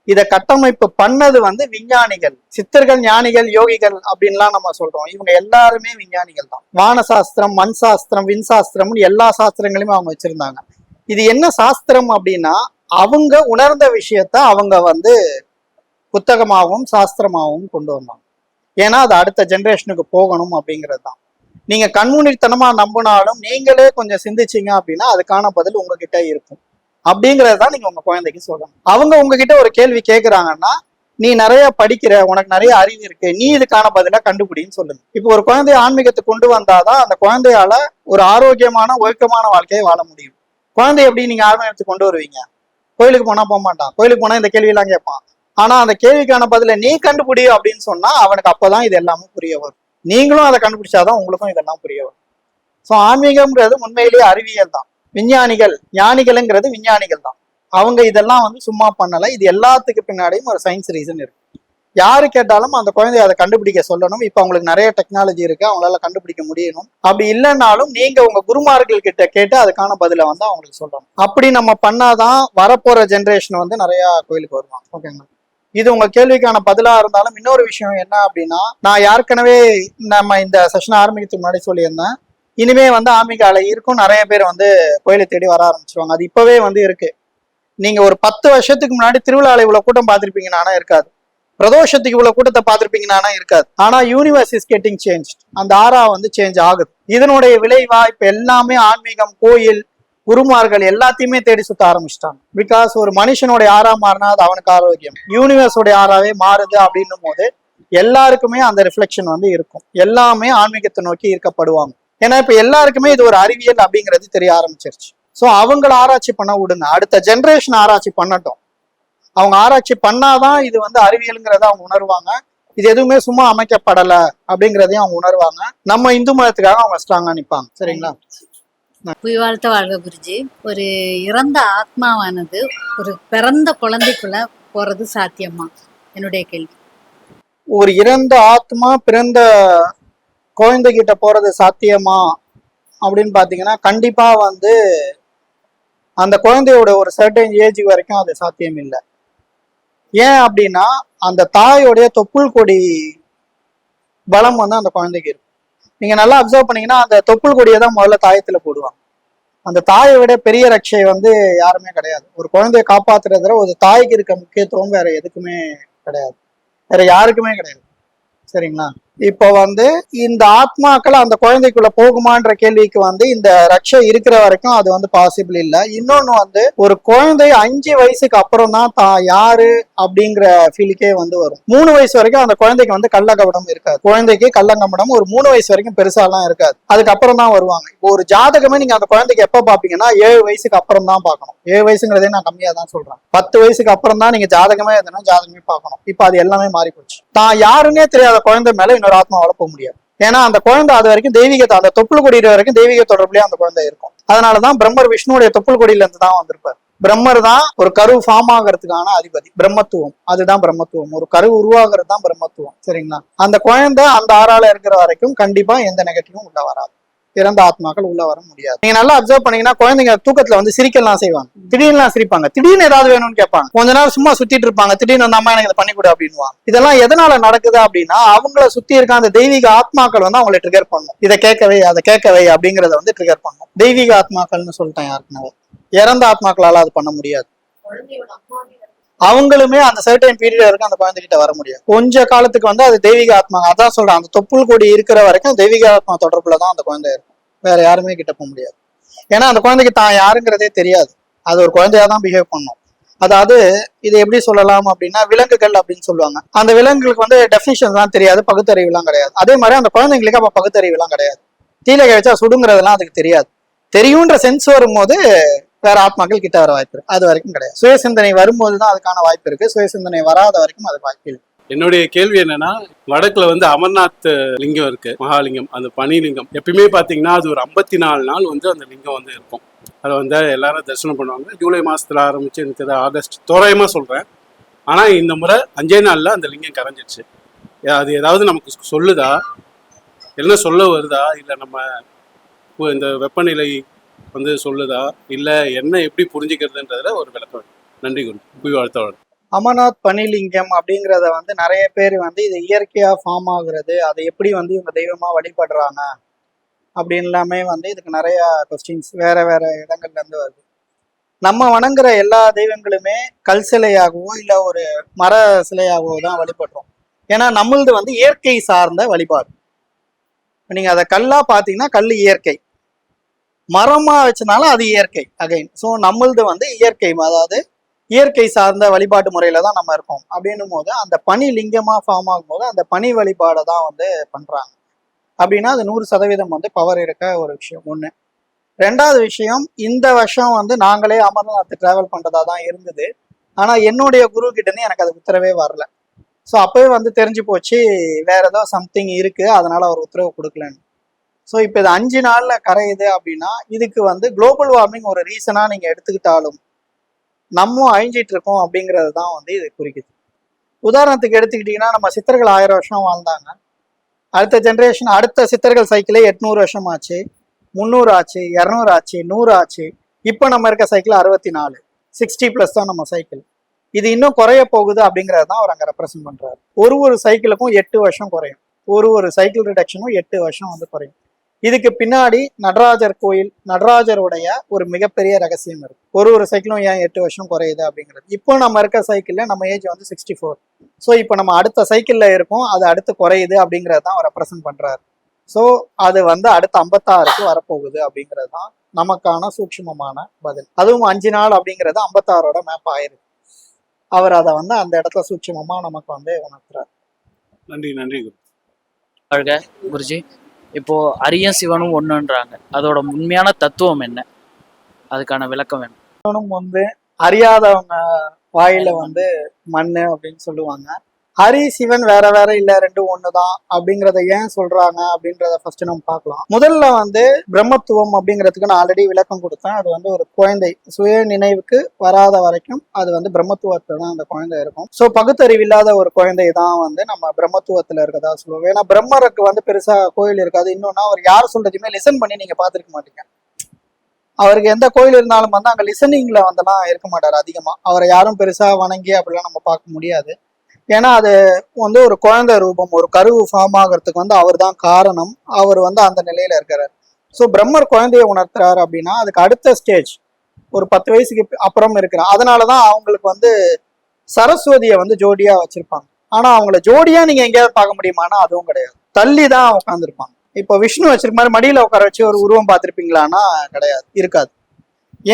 இதை கட்டமைப்பு பண்ணது வந்து விஞ்ஞானிகள், சித்தர்கள், ஞானிகள், யோகிகள் அப்படின்லாம் நம்ம சொல்றோம். இவங்க எல்லாருமே விஞ்ஞானிகள் தான். வான சாஸ்திரம், மண் சாஸ்திரம், விண் சாஸ்திரம்னு எல்லா சாஸ்திரங்களையும் அவங்க வச்சிருந்தாங்க. இது என்ன சாஸ்திரம் அப்படின்னா அவங்க உணர்ந்த விஷயத்த அவங்க வந்து புத்தகமாகவும் சாஸ்திரமாகவும் கொண்டு வந்தாங்க. ஏன்னா அது அடுத்த ஜென்ரேஷனுக்கு போகணும் அப்படிங்கிறது தான். நீங்க கண்மூடித்தனமா நம்பினாலும் நீங்களே கொஞ்சம் சிந்திச்சிங்க அப்படின்னா அதுக்கான பதில் உங்ககிட்ட இருக்கும் அப்படிங்கிறது தான் நீங்க உங்க குழந்தைக்கு சொல்லணும். அவங்க உங்ககிட்ட ஒரு கேள்வி கேட்குறாங்கன்னா நீ நிறைய படிக்கிற, உனக்கு நிறைய அறிவு இருக்கு, நீ இதுக்கான பதிலா கண்டுபிடின்னு சொல்லுங்க. இப்போ ஒரு குழந்தைய ஆன்மீகத்துக்கு கொண்டு வந்தாதான் அந்த குழந்தையால ஒரு ஆரோக்கியமான ஒழுக்கமான வாழ்க்கையை வாழ முடியும். குழந்தைய எப்படி நீங்க ஆன்மீகத்துக்கு கொண்டு வருவீங்க? கோயிலுக்கு போனா போக மாட்டான், கோயிலுக்கு போனா இந்த கேள்வியெல்லாம் கேட்பான். ஆனா அந்த கேள்விக்கான பதில நீ கண்டுபிடி அப்படின்னு சொன்னா அவனுக்கு அப்பதான் இது எல்லாமே புரிய வரும். நீங்களும் அதை கண்டுபிடிச்சாதான் உங்களுக்கும் இதெல்லாம் புரிய வரும். ஸோ ஆன்மீகம்ன்றது உண்மையிலேயே அறிவியல் தான். விஞ்ஞானிகள், ஞானிகள்ங்கிறது விஞ்ஞானிகள் தான். அவங்க இதெல்லாம் வந்து சும்மா பண்ணலை. இது எல்லாத்துக்கு பின்னாடியும் ஒரு சயின்ஸ் ரீசன் இருக்கு. யாரு கேட்டாலும் அந்த குழந்தைய அதை கண்டுபிடிக்க சொல்லணும். இப்போ அவங்களுக்கு நிறைய டெக்னாலஜி இருக்கு, அவங்களால கண்டுபிடிக்க முடியணும். அப்படி இல்லைன்னாலும் நீங்க உங்க குருமார்கள் கிட்ட கேட்டு அதுக்கான பதில வந்து அவங்களுக்கு சொல்லணும். அப்படி நம்ம பண்ணாதான் வரப்போற ஜென்ரேஷன் வந்து நிறைய கோயிலுக்கு வருவாங்க. ஓகேங்களா? இது உங்க கேள்விக்கான பதிலா இருந்தாலும் இன்னொரு விஷயம் என்ன அப்படின்னா, நான் ஏற்கனவே நம்ம இந்த செஷன் ஆரம்பிக்கிறதுக்கு முன்னாடி சொல்லியிருந்தேன், இனிமே வந்து ஆன்மீக அலை இருக்கும், நிறைய பேர் வந்து கோயிலை தேடி வர ஆரம்பிச்சிருவாங்க. அது இப்பவே வந்து இருக்கு. நீங்க ஒரு 10 வருஷத்துக்கு முன்னாடி திருவிழாவில் இவ்வளவு கூட்டம் பார்த்திருப்பீங்கன்னா இருக்காது. பிரதோஷத்துக்கு இவ்வளவு கூட்டத்தை பார்த்திருப்பீங்கன்னா இருக்காது. ஆனா யூனிவர்ஸ் இஸ் கெட்டிங் சேஞ்ச். அந்த ஆறா வந்து சேஞ்ச் ஆகுது. இதனுடைய விளைவா இப்ப எல்லாமே ஆன்மீகம், கோயில், குருமார்கள் எல்லாத்தையுமே தேடி சுத்த ஆரம்பிச்சிட்டாங்க. பிகாஸ் ஒரு மனுஷனுடைய ஆறா மாறினா அது அவனுக்கு ஆரோக்கியம். யூனிவர்ஸோடைய ஆறாவே மாறுது அப்படின்னும் போது எல்லாருக்குமே அந்த ரிஃப்ளெக்ஷன் வந்து இருக்கும். எல்லாமே ஆன்மீகத்தை நோக்கி ஈர்க்கப்படுவாங்க. ஏன்னா இப்ப எல்லாருக்குமே இது ஒரு அறிவியல் அப்படிங்கிறது தெரிய ஆரம்பிச்சிருச்சு. ஸோ அவங்கள ஆராய்ச்சி பண்ண விடுங்க, அடுத்த ஜென்ரேஷன் ஆராய்ச்சி பண்ணட்டும். அவங்க ஆராய்ச்சி பண்ணாதான் இது வந்து அறிவியலுங்கிறத அவங்க உணர்வாங்க. இது எதுவுமே சும்மா அமைக்கப்படலை அப்படிங்கிறதையும் அவங்க உணர்வாங்க. நம்ம இந்து மதத்துக்காக அவங்க ஸ்ட்ராங்கா நிற்பாங்க. சரிங்களா? புய் வாழ்த்த வாழ்க குருஜி. ஒரு இறந்த ஆத்மாவானது ஒரு பிறந்த குழந்தைக்குள்ள போறது சாத்தியமா? என்னுடைய கேள்வி. ஒரு இறந்த ஆத்மா பிறந்த குழந்தைகிட்ட போறது சாத்தியமா அப்படின்னு பாத்தீங்கன்னா கண்டிப்பா வந்து அந்த குழந்தையோட ஒரு சர்டன் ஏஜ் வரைக்கும் அது சாத்தியம் இல்லை. ஏன் அப்படின்னா அந்த தாயோடைய தொப்புள் கொடி பலம் வந்து அந்த குழந்தைக்கு இருக்கும். நீங்க நல்லா அப்சர்வ் பண்ணீங்கன்னா அந்த தொப்புள் கொடியை தான் முதல்ல தாயத்துல போடுவாங்க. அந்த தாயை விட பெரிய ரட்சை வந்து யாருமே கிடையாது. ஒரு குழந்தைய காப்பாத்துறதுல ஒரு தாய்க்கு இருக்க முக்கியத்துவம் வேற எதுக்குமே கிடையாது, வேற யாருக்குமே கிடையாது. சரிங்களா? இப்போ வந்து இந்த ஆத்மாக்கள் அந்த குழந்தைக்குள்ள போகுமான்ற கேள்விக்கு வந்து இந்த ரட்சை இருக்கிற வரைக்கும் அது வந்து பாசிபிள் இல்லை. இன்னொன்னு வந்து ஒரு குழந்தை 5 வயசுக்கு அப்புறம் தான் தான் யாரு அப்படிங்கிற ஃபீலுக்கே வந்து வரும். 3 வயசு வரைக்கும் அந்த குழந்தைக்கு வந்து கள்ளக்கபடம் இருக்காது. குழந்தைக்கு கள்ளங்கபடம் ஒரு 3 வயசு வரைக்கும் பெருசாலாம் இருக்காது. அதுக்கப்புறம் தான் வருவாங்க. இப்போ ஒரு ஜாதகமே நீங்க அந்த குழந்தைக்கு எப்ப பாப்பீங்கன்னா 7 வயசுக்கு அப்புறம் தான் பார்க்கணும். 7 வயசுங்கிறதே நான் கம்மியா தான் சொல்றேன். 10 வயசுக்கு அப்புறம் தான் நீங்க ஜாதகமே எதுனா ஜாதகமே பார்க்கணும். இப்போ அது எல்லாமே மாறி போச்சு. தான் யாருன்னே தெரியாத குழந்தை மேல இன்னொரு ஆத்மாவால போக முடியாது. ஏன்னா அந்த குழந்தை அது வரைக்கும் தெய்வீகத்தை, அந்த தொப்புள் கொடியிற வரைக்கும் தெய்வீக தொடர்புலயே அந்த குழந்தை இருக்கும். அதனாலதான் பிரம்மர் விஷ்ணுடைய தொப்புள் கொடியில இருந்து தான் வந்திருப்பார். பிரம்மர் தான் ஒரு கரு ஃபார்ம் ஆகிறதுக்கான அதிபதி. பிரம்மத்துவம், அதுதான் பிரம்மத்துவம். ஒரு கரு உருவாகிறது தான் பிரம்மத்துவம். சரிங்களா? அந்த குழந்தை அந்த ஆறால இருக்கிற வரைக்கும் கண்டிப்பா எந்த நெகட்டிவும் உள்ள வராது. இறந்த ஆத்மாக்கள் உள்ள வர முடியாது. நீங்க நல்லா அப்சர்வ் பண்ணீங்கன்னா குழந்தைங்க தூக்கத்துல வந்து சிரிக்கலாம் செய்வாங்க, திடீர்னு சிரிப்பாங்க, திடீர்னு ஏதாவது வேணும்னு கேட்பாங்க, கொஞ்ச நேரம் சும்மா சுத்திட்டு இருப்பாங்க, திடீர்னு அந்த அம்மா எனக்கு இதை பண்ணி கொடு அப்படின்வாங்க. இதெல்லாம் எதனால நடக்குது அப்படின்னா அவங்கள சுத்தி இருக்க அந்த தெய்வீக ஆத்மாக்கள் வந்து அவங்களை ட்ரிகர் பண்ணும். இதை கேட்கவே அதை கேட்கவே அப்படிங்கறத வந்து ட்ரிகர் பண்ணும். தெய்வீக ஆத்மாக்கள்னு சொல்லிட்டேன் யாருக்குனாவே. இறந்த ஆத்மாக்களால அது பண்ண முடியாது. அவங்களுமே அந்த சர்டன் பீரியட் வரைக்கும் அந்த குழந்தைகிட்ட வர முடியாது. கொஞ்ச காலத்துக்கு வந்து அது தெய்வீக ஆத்மா. அதான் சொல்றேன், அந்த தொப்புள் கொடி இருக்கிற வரைக்கும் தெய்வீக ஆத்மா தொடர்புலதான் அந்த குழந்தை இருக்கும். வேற யாருமே கிட்ட போக முடியாது. ஏன்னா அந்த குழந்தைக்கு தான் யாருங்கிறதே தெரியாது. அது ஒரு குழந்தையா தான் பிஹேவ் பண்ணும். அதாவது இதை எப்படி சொல்லலாம் அப்படின்னா விலங்குகள் அப்படின்னு சொல்லுவாங்க. அந்த விலங்குகளுக்கு வந்து டெஃபினிஷன் தான் தெரியாது, பகுத்தறிவுலாம் கிடையாது. அதே மாதிரி அந்த குழந்தைங்களுக்கு அப்ப பகுத்தறிவுலாம் கிடையாது. தீலை கழிச்சா சுடுங்கிறதெல்லாம் அதுக்கு தெரியாது. தெரியுன்ற சென்ஸ் வரும்போது வேற ஆத்மாக்கள் கிட்ட வர வாய்ப்பு இருக்கு. அது வரைக்கும் கிடையாது. சுயசிந்தனை வரும்போதுதான் அதுக்கான வாய்ப்பு இருக்கு. சுயசிந்தனை வராத வரைக்கும் அது வாய்ப்பு இல்லை. என்னுடைய கேள்வி என்னன்னா, வடக்குல வந்து அமர்நாத் லிங்கம் இருக்கு, மகாலிங்கம், அந்த பனிலிங்கம். எப்பயுமே பாத்தீங்கன்னா அது ஒரு 54 நாள் வந்து அந்த லிங்கம் வந்து இருக்கும். அதை வந்து எல்லாரும் தரிசனம் பண்ணுவாங்க. ஜூலை மாசத்துல ஆரம்பிச்சு எனக்கு ஆகஸ்ட் தோராயமா சொல்றேன். ஆனா இந்த முறை 5 நாள்ல அந்த லிங்கம் கரைஞ்சிடுச்சு. அது ஏதாவது நமக்கு சொல்லுதா, என்ன சொல்ல வருதா, இல்ல நம்ம இந்த வெப்பநிலை வந்து சொல்லுதா, இல்ல என்ன எப்படி புரிஞ்சுக்கிறதுன்றதுல ஒரு விளக்கம். நன்றி குரு. புய் வாழ்த்தவள். அமர்நாத் பனிலிங்கம் அப்படிங்கிறத வந்து நிறைய பேர் வந்து இது இயற்கையா ஃபார்ம் ஆகுறது, அதை எப்படி வந்து இவங்க தெய்வமா வழிபடுறாங்க அப்படின்லாமே வந்து இதுக்கு நிறைய கொஸ்டின்ஸ் வேற வேற இடங்கள்ல இருந்து வருது. நம்ம வணங்குற எல்லா தெய்வங்களுமே கல் சிலையாகவோ இல்ல ஒரு மர சிலையாகவோ தான் வழிபடுறோம். ஏன்னா நம்மளது வந்து இயற்கை சார்ந்த வழிபாடு. நீங்க அதை கல்லா பாத்தீங்கன்னா கல் இயற்கை, மரமா வச்சனால அது இயற்கை அகைன். ஸோ நம்மளது வந்து இயற்கை, அதாவது இயற்கை சார்ந்த வழிபாட்டு முறையில தான் நம்ம இருக்கோம். அப்படின்னும் போது அந்த பனி லிங்கமா ஃபார்ம் ஆகும்போது அந்த பனி வழிபாடை தான் வந்து பண்றாங்க. அப்படின்னா அது 100% வந்து பவர் இருக்க ஒரு விஷயம் ஒண்ணு. ரெண்டாவது விஷயம், இந்த வருஷம் வந்து நாங்களே அமர்நாத் டிராவல் பண்றதா தான் இருந்தது. ஆனா என்னுடைய குரு கிட்ட இருந்து எனக்கு அது உத்தரவே வரல. ஸோ அப்பவே வந்து தெரிஞ்சு போச்சு வேற ஏதோ சம்திங் இருக்கு, அதனால அவர் உத்தரவு கொடுக்கலன்னு. ஸோ இப்போ இது 5 நாள்ல கரையுது அப்படின்னா இதுக்கு வந்து குளோபல் வார்மிங் ஒரு ரீசனா நீங்க எடுத்துக்கிட்டாலும் நம்ம அழிஞ்சிட்டு இருக்கோம் அப்படிங்கிறது தான் வந்து இது குறிக்குது. உதாரணத்துக்கு எடுத்துக்கிட்டீங்கன்னா நம்ம சித்தர்கள் 1000 வருஷம் வாழ்ந்தாங்க. அடுத்த ஜென்ரேஷன், அடுத்த சித்தர்கள் சைக்கிளே 800 வருஷம் ஆச்சு, 300 ஆச்சு, 200 ஆச்சு, 100 ஆச்சு. இப்போ நம்ம இருக்க சைக்கிள் 64, 60+ தான் நம்ம சைக்கிள். இது இன்னும் குறைய போகுது அப்படிங்கிறது தான் அவர் அங்கே ரெப்ரசென்ட் பண்றாரு. ஒரு சைக்கிளுக்கும் 8 வருஷம் குறையும். ஒரு சைக்கிள் ரிடக்ஷனும் 8 வருஷம் வந்து குறையும். இதுக்கு பின்னாடி நடராஜர் கோயில், நடராஜருடைய ஒரு மிகப்பெரிய ரகசியம் இருக்கு. ஒரு சைக்கிளும் ஏன் 8 வருஷம் குறையுது அப்படிங்கிறது. இப்போ நம்ம இருக்க சைக்கிள்ல நம்ம ஏஜ் வந்து 64. ஸோ இப்போ நம்ம அடுத்த சைக்கிள்ல இருக்கோம், அது அடுத்து குறையுது அப்படிங்கிறது தான் அவர் ரெப்ரசன்ட் பண்றாரு. ஸோ அது வந்து அடுத்த 56க்கு வரப்போகுது அப்படிங்கிறது தான் நமக்கான சூட்சுமமான பதில். அதுவும் 5 நாள் அப்படிங்கிறது 56ஓட மேப் ஆயிருக்கு. அவர் அதை வந்து அந்த இடத்துல சூட்சுமமா நமக்கு வந்து உணர்த்துறாரு. நன்றி நன்றி குரு. வாழ்க குருஜி. இப்போ அரியும் சிவனும் ஒண்ணுன்றாங்க, அதோட உண்மையான தத்துவம் என்ன, அதுக்கான விளக்கம் வேணும். சிவனும் வந்து அறியாதவங்க வாயில வந்து மண்ணு அப்படின்னு சொல்லுவாங்க. ஹரி சிவன் வேற வேற இல்ல, ரெண்டும் ஒண்ணுதான் அப்படிங்கிறத ஏன் சொல்றாங்க அப்படின்றத ஃபர்ஸ்ட் நம்ம பார்க்கலாம். முதல்ல வந்து பிரம்மத்துவம் அப்படிங்கிறதுக்கு நான் ஆல்ரெடி விளக்கம் கொடுத்தேன். அது வந்து ஒரு குழந்தை சுய நினைவுக்கு வராத வரைக்கும் அது வந்து பிரம்மத்துவத்துல தான் அந்த குழந்தை இருக்கும். ஸோ பகுத்தறிவு இல்லாத ஒரு குழந்தை தான் வந்து நம்ம பிரம்மத்துவத்துல இருக்கதா சொல்லுவோம். ஏன்னா பிரம்மருக்கு வந்து பெருசா கோயில் இருக்காது. இன்னொன்னா அவர் யார் சொல்றதையுமே லிசன் பண்ணி நீங்க பாத்துருக்க மாட்டீங்க. அவருக்கு எந்த கோயில் இருந்தாலும் வந்து அங்க லிசனிங்ல வந்துலாம் இருக்க மாட்டாரு அதிகமா. அவரை யாரும் பெருசா வணங்கி அப்படிலாம் நம்ம பார்க்க முடியாது. ஏன்னா அது வந்து ஒரு குழந்தை ரூபம், ஒரு கருவு ஃபார்ம் ஆகிறதுக்கு வந்து அவர் தான் காரணம். அவர் வந்து அந்த நிலையில இருக்கிறார். ஸோ பிரம்மர் குழந்தைய உணர்த்துறாரு அப்படின்னா அதுக்கு அடுத்த ஸ்டேஜ் ஒரு 10 வயசுக்கு அப்புறம் இருக்கிறார். அதனாலதான் அவங்களுக்கு வந்து சரஸ்வதியை வந்து ஜோடியா வச்சிருப்பாங்க. ஆனா அவங்கள ஜோடியா நீங்க எங்கேயாவது பார்க்க முடியுமானா அதுவும் கிடையாது. தள்ளி தான் உட்காந்துருப்பாங்க. இப்போ விஷ்ணு வச்சிருக்க மாதிரி மடியில உட்கார வச்சு ஒரு உருவம் பார்த்திருப்பீங்களான்னா கிடையாது, இருக்காது.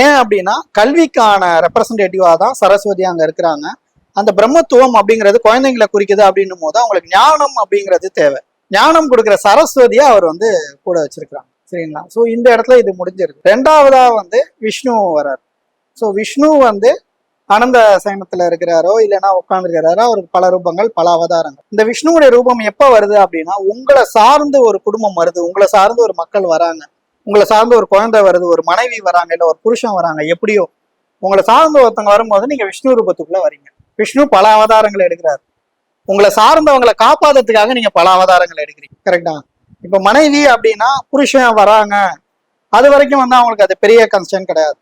ஏன் அப்படின்னா கல்விக்கான ரெப்ரசன்டேட்டிவா தான் சரஸ்வதி அங்க இருக்கிறாங்க. அந்த பிரம்மத்துவம் அப்படிங்கிறது குழந்தைங்களை குறிக்குது அப்படின்னும் போது அவங்களுக்கு ஞானம் அப்படிங்கிறது தேவை. ஞானம் கொடுக்குற சரஸ்வதியை அவர் வந்து கூட வச்சிருக்கிறாங்க. சரிங்களா? ஸோ இந்த இடத்துல இது முடிஞ்சிருக்கு. ரெண்டாவதா வந்து விஷ்ணு வர்றாரு. ஸோ விஷ்ணு வந்து அனந்த சயனத்துல இருக்கிறாரோ இல்லைன்னா உட்கார்ந்துருக்கிறாரோ, அவருக்கு பல ரூபங்கள், பல அவதாரங்கள். இந்த விஷ்ணுவுடைய ரூபம் எப்ப வருது அப்படின்னா உங்களை சார்ந்து ஒரு குடும்பம் வருது, உங்களை சார்ந்து ஒரு மக்கள் வராங்க, உங்களை சார்ந்து ஒரு குழந்தை வருது, ஒரு மனைவி வராங்க, இல்லை ஒரு புருஷன் வராங்க. எப்படியோ உங்களை சார்ந்து ஒருத்தவங்க வரும்போது நீங்க விஷ்ணு ரூபத்துக்குள்ள வரீங்க. விஷ்ணு பல அவதாரங்கள் எடுக்கிறாரு. உங்களை சார்ந்தவங்களை காப்பாத்துறதுக்காக நீங்க பல அவதாரங்கள் எடுக்கிறீங்க. கரெக்டா? இப்ப மனைவி அப்படின்னா புருஷன் வராங்க, அது வரைக்கும் வந்து அவங்களுக்கு அது பெரிய கன்சர்ன் கிடையாது.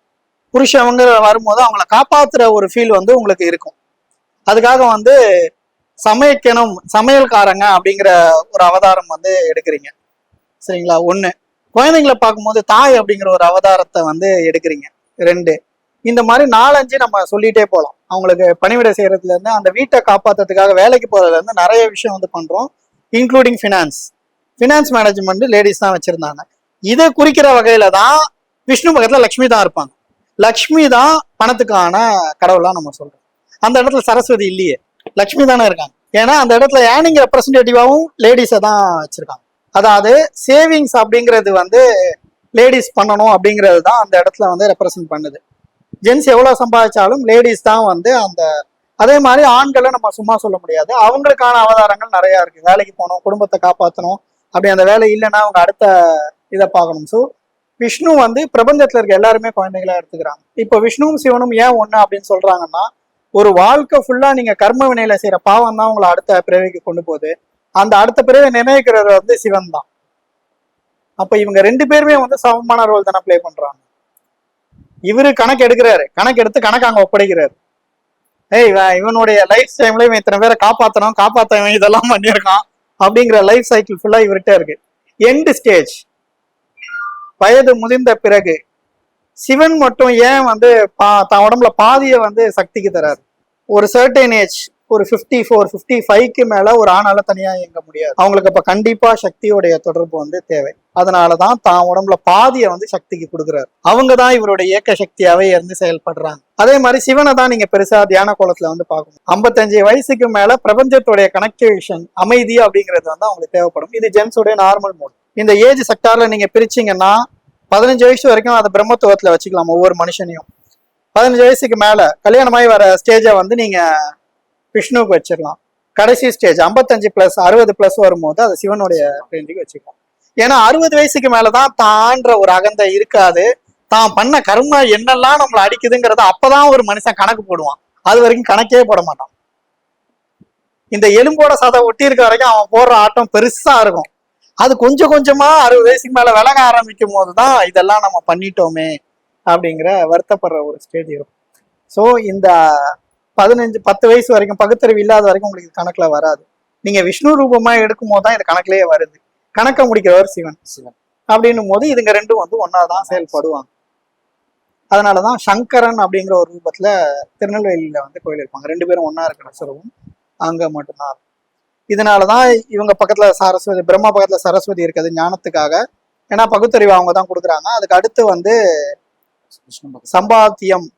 புருஷவங்க வரும்போது அவங்கள காப்பாத்துற ஒரு ஃபீல் வந்து உங்களுக்கு இருக்கும். அதுக்காக வந்து சமைக்கணும், சமையல்காரங்க அப்படிங்கிற ஒரு அவதாரம் வந்து எடுக்கிறீங்க. சரிங்களா? 1. குழந்தைங்களை பார்க்கும்போது தாய் அப்படிங்கிற ஒரு அவதாரத்தை வந்து எடுக்கிறீங்க. 2. இந்த மாதிரி 4-5 நம்ம சொல்லிட்டே போகலாம். அவங்களுக்கு பணிவிட செய்யறதுல இருந்து அந்த வீட்டை காப்பாத்துறதுக்காக வேலைக்கு போறதுல இருந்து நிறைய விஷயம் வந்து பண்றோம். இன்க்ளூடிங் ஃபினான்ஸ் மேனேஜ்மெண்ட் லேடிஸ் தான் வச்சிருந்தாங்க. இதை குறிக்கிற வகையில தான் விஷ்ணு பக்கத்துல லக்ஷ்மி தான் இருப்பாங்க. லக்ஷ்மி தான் பணத்துக்கான கடவுளா நம்ம சொல்றோம். அந்த இடத்துல சரஸ்வதி இல்லையே, லக்ஷ்மி தானே இருக்காங்க. ஏன்னா அந்த இடத்துல ஏர்னிங் ரெப்ரசன்டேட்டிவாவும் லேடிஸை தான் வச்சிருக்காங்க. அதாவது சேவிங்ஸ் அப்படிங்கிறது வந்து லேடிஸ் பண்ணணும் அப்படிங்கிறது தான் அந்த இடத்துல வந்து ரெப்ரசன்ட் பண்ணுது. ஜென்ஸ் எவ்வளவு சம்பாதிச்சாலும் லேடிஸ் தான் வந்து அந்த. அதே மாதிரி ஆண்களை நம்ம சும்மா சொல்ல முடியாது. அவங்களுக்கான அவதாரங்கள் நிறைய இருக்கு. வேலைக்கு போகணும், குடும்பத்தை காப்பாற்றணும், அப்படி அந்த வேலை இல்லைன்னா அவங்க அடுத்த இதை பார்க்கணும். ஸோ விஷ்ணு வந்து பிரபஞ்சத்துல இருக்க எல்லாருமே குழந்தைகளா எடுத்துக்கிறாங்க. இப்போ விஷ்ணுவும் சிவனும் ஏன் ஒண்ணு அப்படின்னு சொல்றாங்கன்னா, ஒரு வாழ்க்கை ஃபுல்லா நீங்க கர்ம வினையில செய்யற பாவம் தான் உங்களை அடுத்த பிறவிக்கு கொண்டு போகுது. அந்த அடுத்த பிறவை நிர்ணயிக்கிறவர் வந்து சிவன் தான். அப்ப இவங்க 2 பேருமே வந்து சமமான ரோல் தானே பிளே பண்றாங்க. இவரு கணக்கு எடுக்கிறாரு, கணக்கு எடுத்து கணக்கு அங்க ஒப்படைக்கிறாரு. இவனுடைய லைஃப் டைம்ல இவன் இத்தனை பேரை காப்பாத்தணும், காப்பாத்தவன் இதெல்லாம் பண்ணியிருக்கான் அப்படிங்கிற லைஃப் சைக்கிள் ஃபுல்லா இவர்கிட்ட இருக்கு. எண்டு ஸ்டேஜ் வயது முதிர்ந்த பிறகு சிவன் மட்டும் ஏன் வந்து தன் உடம்புல பாதியை வந்து சக்திக்கு தராரு. ஒரு சர்டைன் ஏஜ், ஒரு 54, 55க்கு மேல ஒரு ஆணால தனியா இயங்க முடியாது. அவங்களுக்கு அப்ப கண்டிப்பா சக்தியோடைய தொடர்பு வந்து தேவை. அதனாலதான் தான் உடம்புல பாதியை வந்து சக்திக்கு கொடுக்குறாரு. அவங்கதான் இவருடைய இயக்க சக்தியாவே இருந்து செயல்படுறாங்க. அதே மாதிரி சிவனை தான் நீங்க பெருசா தியான கோலத்துல வந்து பார்க்கணும். 55 வயசுக்கு மேல பிரபஞ்சத்துடைய கனெக்டிவேஷன், அமைதி அப்படிங்கிறது வந்து அவங்களுக்கு தேவைப்படும். இது ஜென்ஸுடைய நார்மல் மோட். இந்த ஏஜ் செக்டார்ல நீங்க பிரிச்சிங்கன்னா 15 வயசு வரைக்கும் அதை பிரம்மத்துவத்துல வச்சுக்கலாம். ஒவ்வொரு மனுஷனையும் 15 வயசுக்கு மேல கல்யாணமாகி வர ஸ்டேஜை வந்து நீங்க விஷ்ணுவுக்கு வச்சிடலாம். கடைசி ஸ்டேஜ் 55+, 60+ வரும்போது அது சிவனுடைய ரேஞ்சுக்கு வச்சுக்கலாம். ஏன்னா 60 வயசுக்கு மேலதான் தான்ற ஒரு அகந்தை இருக்காது. தான் பண்ண கர்ம என்னெல்லாம் நம்மளை அடிக்குதுங்கிறத அப்பதான் ஒரு மனுஷன் கணக்கு போடுவான். அது வரைக்கும் கணக்கே போட மாட்டான். இந்த எலும்போட சதை ஒட்டி இருக்க வரைக்கும் அவன் போடுற ஆட்டம் பெருசா இருக்கும். அது கொஞ்சம் கொஞ்சமா 60 வயசுக்கு மேல விலக ஆரம்பிக்கும் போதுதான் இதெல்லாம் நம்ம பண்ணிட்டோமே அப்படிங்கிற வருத்தப்படுற ஒரு ஸ்டேஜ் இருக்கும். ஸோ இந்த 10 வயசு வரைக்கும் பகுத்தறிவு இல்லாத வரைக்கும் உங்களுக்கு கணக்குல வராது. நீங்க விஷ்ணு ரூபமா எடுக்கும் போது தான் இது கணக்குலயே வருது. கணக்கை முடிக்கிறவர் சிவன். அப்படின்னும் போது இதுங்க ரெண்டும் வந்து ஒன்னா தான் செயல்படுவாங்க. அதனாலதான் சங்கரன் அப்படிங்கிற ஒரு ரூபத்துல திருநெல்வேலியில வந்து கோயில் இருப்பாங்க. ரெண்டு பேரும் ஒன்னா இருக்கிற சுரூபம் அங்க மட்டும்தான் இருக்கும். இதனாலதான் இவங்க பக்கத்துல சரஸ்வதி, பிரம்மா பக்கத்துல சரஸ்வதி இருக்குது ஞானத்துக்காக. ஏன்னா பகுத்தறிவு அவங்க தான் கொடுக்குறாங்க. அதுக்கு அடுத்து வந்து சம்பாத்தியம்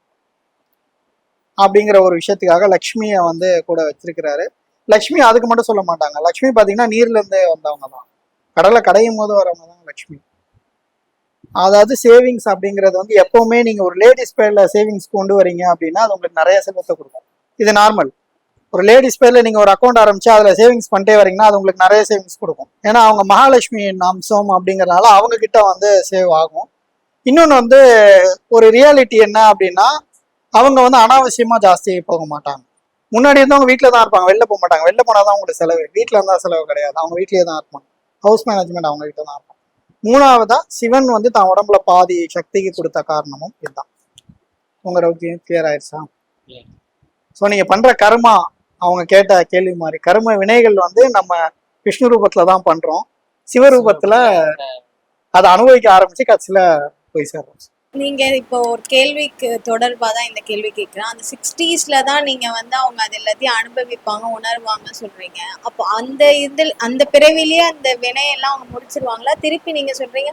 அப்படிங்கிற ஒரு விஷயத்துக்காக லக்ஷ்மியை வந்து கூட வச்சிருக்கிறாரு. லக்ஷ்மி அதுக்கு மட்டும் சொல்ல மாட்டாங்க. லக்ஷ்மி பாத்தீங்கன்னா நீர்ல இருந்து வந்தவங்க தான், கடலை கடையும் போது வரவங்க தான் லக்ஷ்மி. அதாவது சேவிங்ஸ் அப்படிங்கிறது வந்து எப்பவுமே நீங்க ஒரு லேடிஸ் பேர்ல சேவிங்ஸ் கொண்டு வரீங்க அப்படின்னா அது உங்களுக்கு நிறைய செல்வத்தை கொடுக்கும். இது நார்மல். ஒரு லேடிஸ் பேர்ல நீங்க ஒரு அக்கௌண்ட் ஆரம்பிச்சு அதுல சேவிங்ஸ் பண்ணிட்டே வரீங்கன்னா அது உங்களுக்கு நிறைய சேவிங்ஸ் கொடுக்கும். ஏன்னா அவங்க மகாலட்சுமியின் அம்சம் அப்படிங்கறதுனால அவங்க கிட்ட வந்து சேவ் ஆகும். இன்னொன்னு வந்து ஒரு ரியாலிட்டி என்ன அப்படின்னா அவங்க வந்து அனாவசியமா ஜாஸ்தி போக மாட்டாங்க. முன்னாடி இருந்தவங்க வீட்டில தான் இருப்பாங்க, வெளில போக மாட்டாங்க. வெளில போனாதான் அவங்களுக்கு செலவு, வீட்டில இருந்தா செலவு கிடையாது. அவங்க வீட்லயே தான் இருப்பாங்க. ஹவுஸ் மேனேஜ்மெண்ட் அவங்க கிட்ட தான் இருப்பாங்க. மூணாவதா சிவன் வந்து தான் உடம்புல பாதி சக்திக்கு கொடுத்த காரணமும் இதுதான். உங்க ரவுக்கியம் கிளியர் ஆயிடுச்சா? ஸோ நீங்க பண்ற கர்மா, அவங்க கேட்ட கேள்வி மாதிரி கர்ம வினைகள் வந்து நம்ம விஷ்ணு ரூபத்துல தான் பண்றோம். சிவரூபத்துல அதை அனுபவிக்க ஆரம்பிச்சு கட்சியில போய் சேர்றோம். நீங்க இப்போ ஒரு கேள்விக்கு தொடர்பா தான் இந்த கேள்வி கேட்கிறேன். அந்த 60s தான் நீங்க வந்து அவங்க அது எல்லாத்தையும் அனுபவிப்பாங்க, உணர்வாங்க சொல்றீங்க. அப்போ அந்த இதில் அந்த பிறவிலேயே அந்த வினையெல்லாம் அவங்க முடிச்சிருவாங்களா? திருப்பி நீங்க சொல்றீங்க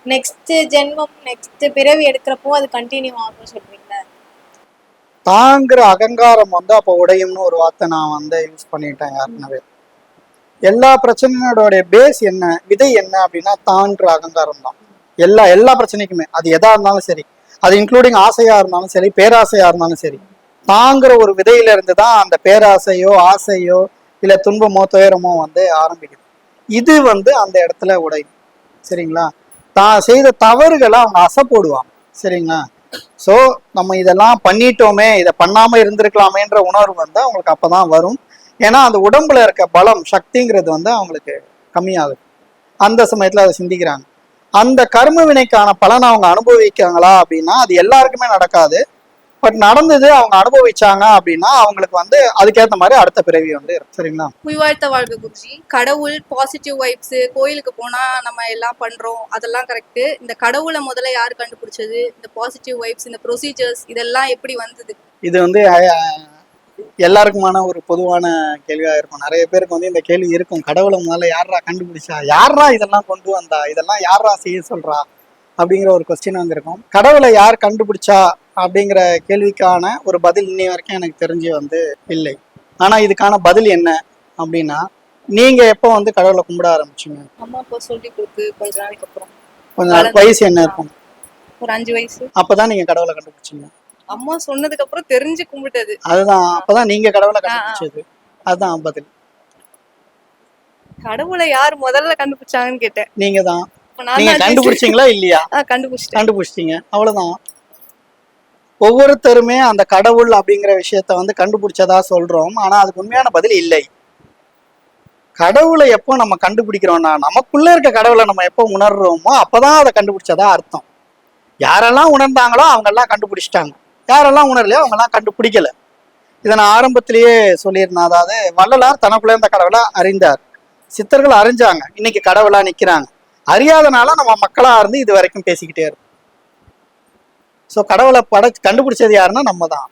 நெக்ஸ்ட் ஜென்மம் நெக்ஸ்ட் பிறவி எடுக்கிறப்போ அது கண்டினியூ ஆகும் சொல்றீங்களா? தாங்கிற அகங்காரம் வந்து அப்போ உடையும்னு ஒரு வார்த்தை நான் வந்து யூஸ் பண்ணிட்டேன் ஏற்கனவே. எல்லா பிரச்சனையோட பேஸ் என்ன, விதை என்ன அப்படின்னா தான்ற அகங்காரம் தான். எல்லா பிரச்சனைக்குமே அது எதா இருந்தாலும் சரி, அது இன்க்ளூடிங் ஆசையா இருந்தாலும் சரி, பேராசையா இருந்தாலும் சரி, தாங்கிற ஒரு விதையில இருந்து தான் அந்த பேராசையோ ஆசையோ இல்ல துன்பமோ துயரமோ வந்து ஆரம்பிக்குது. இது வந்து அந்த இடத்துல உடையும். சரிங்களா? தான் செய்த தவறுகளை அவங்க அசை போடுவாங்க. சரிங்களா? ஸோ நம்ம இதெல்லாம் பண்ணிட்டோமே, இதை பண்ணாம இருந்திருக்கலாமேன்ற உணர்வு வந்து அவங்களுக்கு அப்பதான் வரும். ஏன்னா அந்த உடம்புல இருக்க பலம் சக்திங்கிறது வந்து அவங்களுக்கு கம்மியாகுது. அந்த சமயத்துல அதை சிந்திக்கிறாங்க. அந்த கர்ம வினைக்கான பலனை அவங்க அனுபவிக்காங்களா அப்படின்னா அது எல்லாருக்குமே நடக்காது. பட் நடந்தது, அவங்க அனுபவிச்சாங்க அப்படின்னா அவங்களுக்கு வந்து அதுக்கேற்ற மாதிரி அடுத்த பிறவி வந்து இருக்கும். சரிங்களா? புய்வாழ்த்த வாழ்க குருஜி. கடவுள், பாசிட்டிவ் வைப்ஸ், கோயிலுக்கு போனா நம்ம எல்லாம் பண்றோம், அதெல்லாம் கரெக்ட். இந்த கடவுளை முதல்ல யாரு கண்டுபிடிச்சது? இந்த பாசிட்டிவ் வைப்ஸ், இந்த ப்ரொசீஜர்ஸ் இதெல்லாம் எப்படி வந்தது? இது வந்து எல்லாருக்குமான ஒரு பொதுவான கேள்வியா இருக்கும். நிறைய பேருக்கு வந்து இந்த கேள்வி இருக்கும், கடவுளை முதல்ல யாரா கண்டுபிடிச்சா, யாரா இதெல்லாம் கொண்டு வந்தா, இதெல்லாம் யாரா செய்ய சொல்றா அப்படிங்கிற ஒரு கொஸ்டின் வந்திருக்கும். கடவுளை யார் கண்டுபிடிச்சா அப்படிங்கிற கேள்விக்கான ஒரு பதில் இன்னை வரைக்கும் எனக்கு தெரிஞ்சு வந்து இல்லை. ஆனா இதுக்கான பதில் என்ன அப்படின்னா, நீங்க எப்போ வந்து கடவுளை கும்பிட ஆரம்பிச்சீங்க? அம்மா அப்பா சொல்லி கொடுத்து கொஞ்ச நாளைக்கு அப்புறம். கொஞ்சம் வயசு என்ன இருக்கும்? ஒரு 5 வயசு. அப்பதான் நீங்க கடவுளை கண்டுபிடிச்சீங்க? அம்மா சொன்னதுக்கு அப்புறம் தெரிஞ்சு கும்பிட்டது. அதுதான், அப்பதான் நீங்க கடவுளை கண்டுபிடிச்சது. அதுதான் பதில். கடவுளை யார் முதல்ல கண்டுபிடிச்சாங்கன்னு கேட்டேன். நீங்க தான். நீங்க கண்டுபிடிச்சீங்களா இல்லையா? கண்டுபிடிச்சிட்டீங்க, அவ்வளவுதான். ஒவ்வொருத்தருமே அந்த கடவுள் அப்படிங்கிற விஷயத்த வந்து கண்டுபிடிச்சதா சொல்றோம். ஆனா அதுக்கு உண்மையான பதில் இல்லை. கடவுளை எப்போ நம்ம கண்டுபிடிக்கிறோம்னா நமக்குள்ள இருக்க கடவுளை நம்ம எப்போ உணர்றோமோ அப்பதான் அதை கண்டுபிடிச்சதா அர்த்தம். யாரெல்லாம் உணர்ந்தாங்களோ அவங்க எல்லாம் கண்டுபிடிச்சிட்டாங்க, யாரெல்லாம் உணரலையோ அவங்க எல்லாம் கண்டுபிடிக்கல. இதை நான் ஆரம்பத்திலேயே சொல்லியிருந்தேன். அதாவது வள்ளலார் தனக்குள்ள இருந்த கடவுளை அறிந்தார், சித்தர்கள் அறிஞ்சாங்க, இன்னைக்கு கடவுளா நிக்கிறாங்க. அறியாதனால நம்ம மக்களா இருந்து இது வரைக்கும் பேசிக்கிட்டே இருக்கோம். ஸோ கடவுளை கண்டுபிடிச்சது யாருன்னா நம்ம தான்.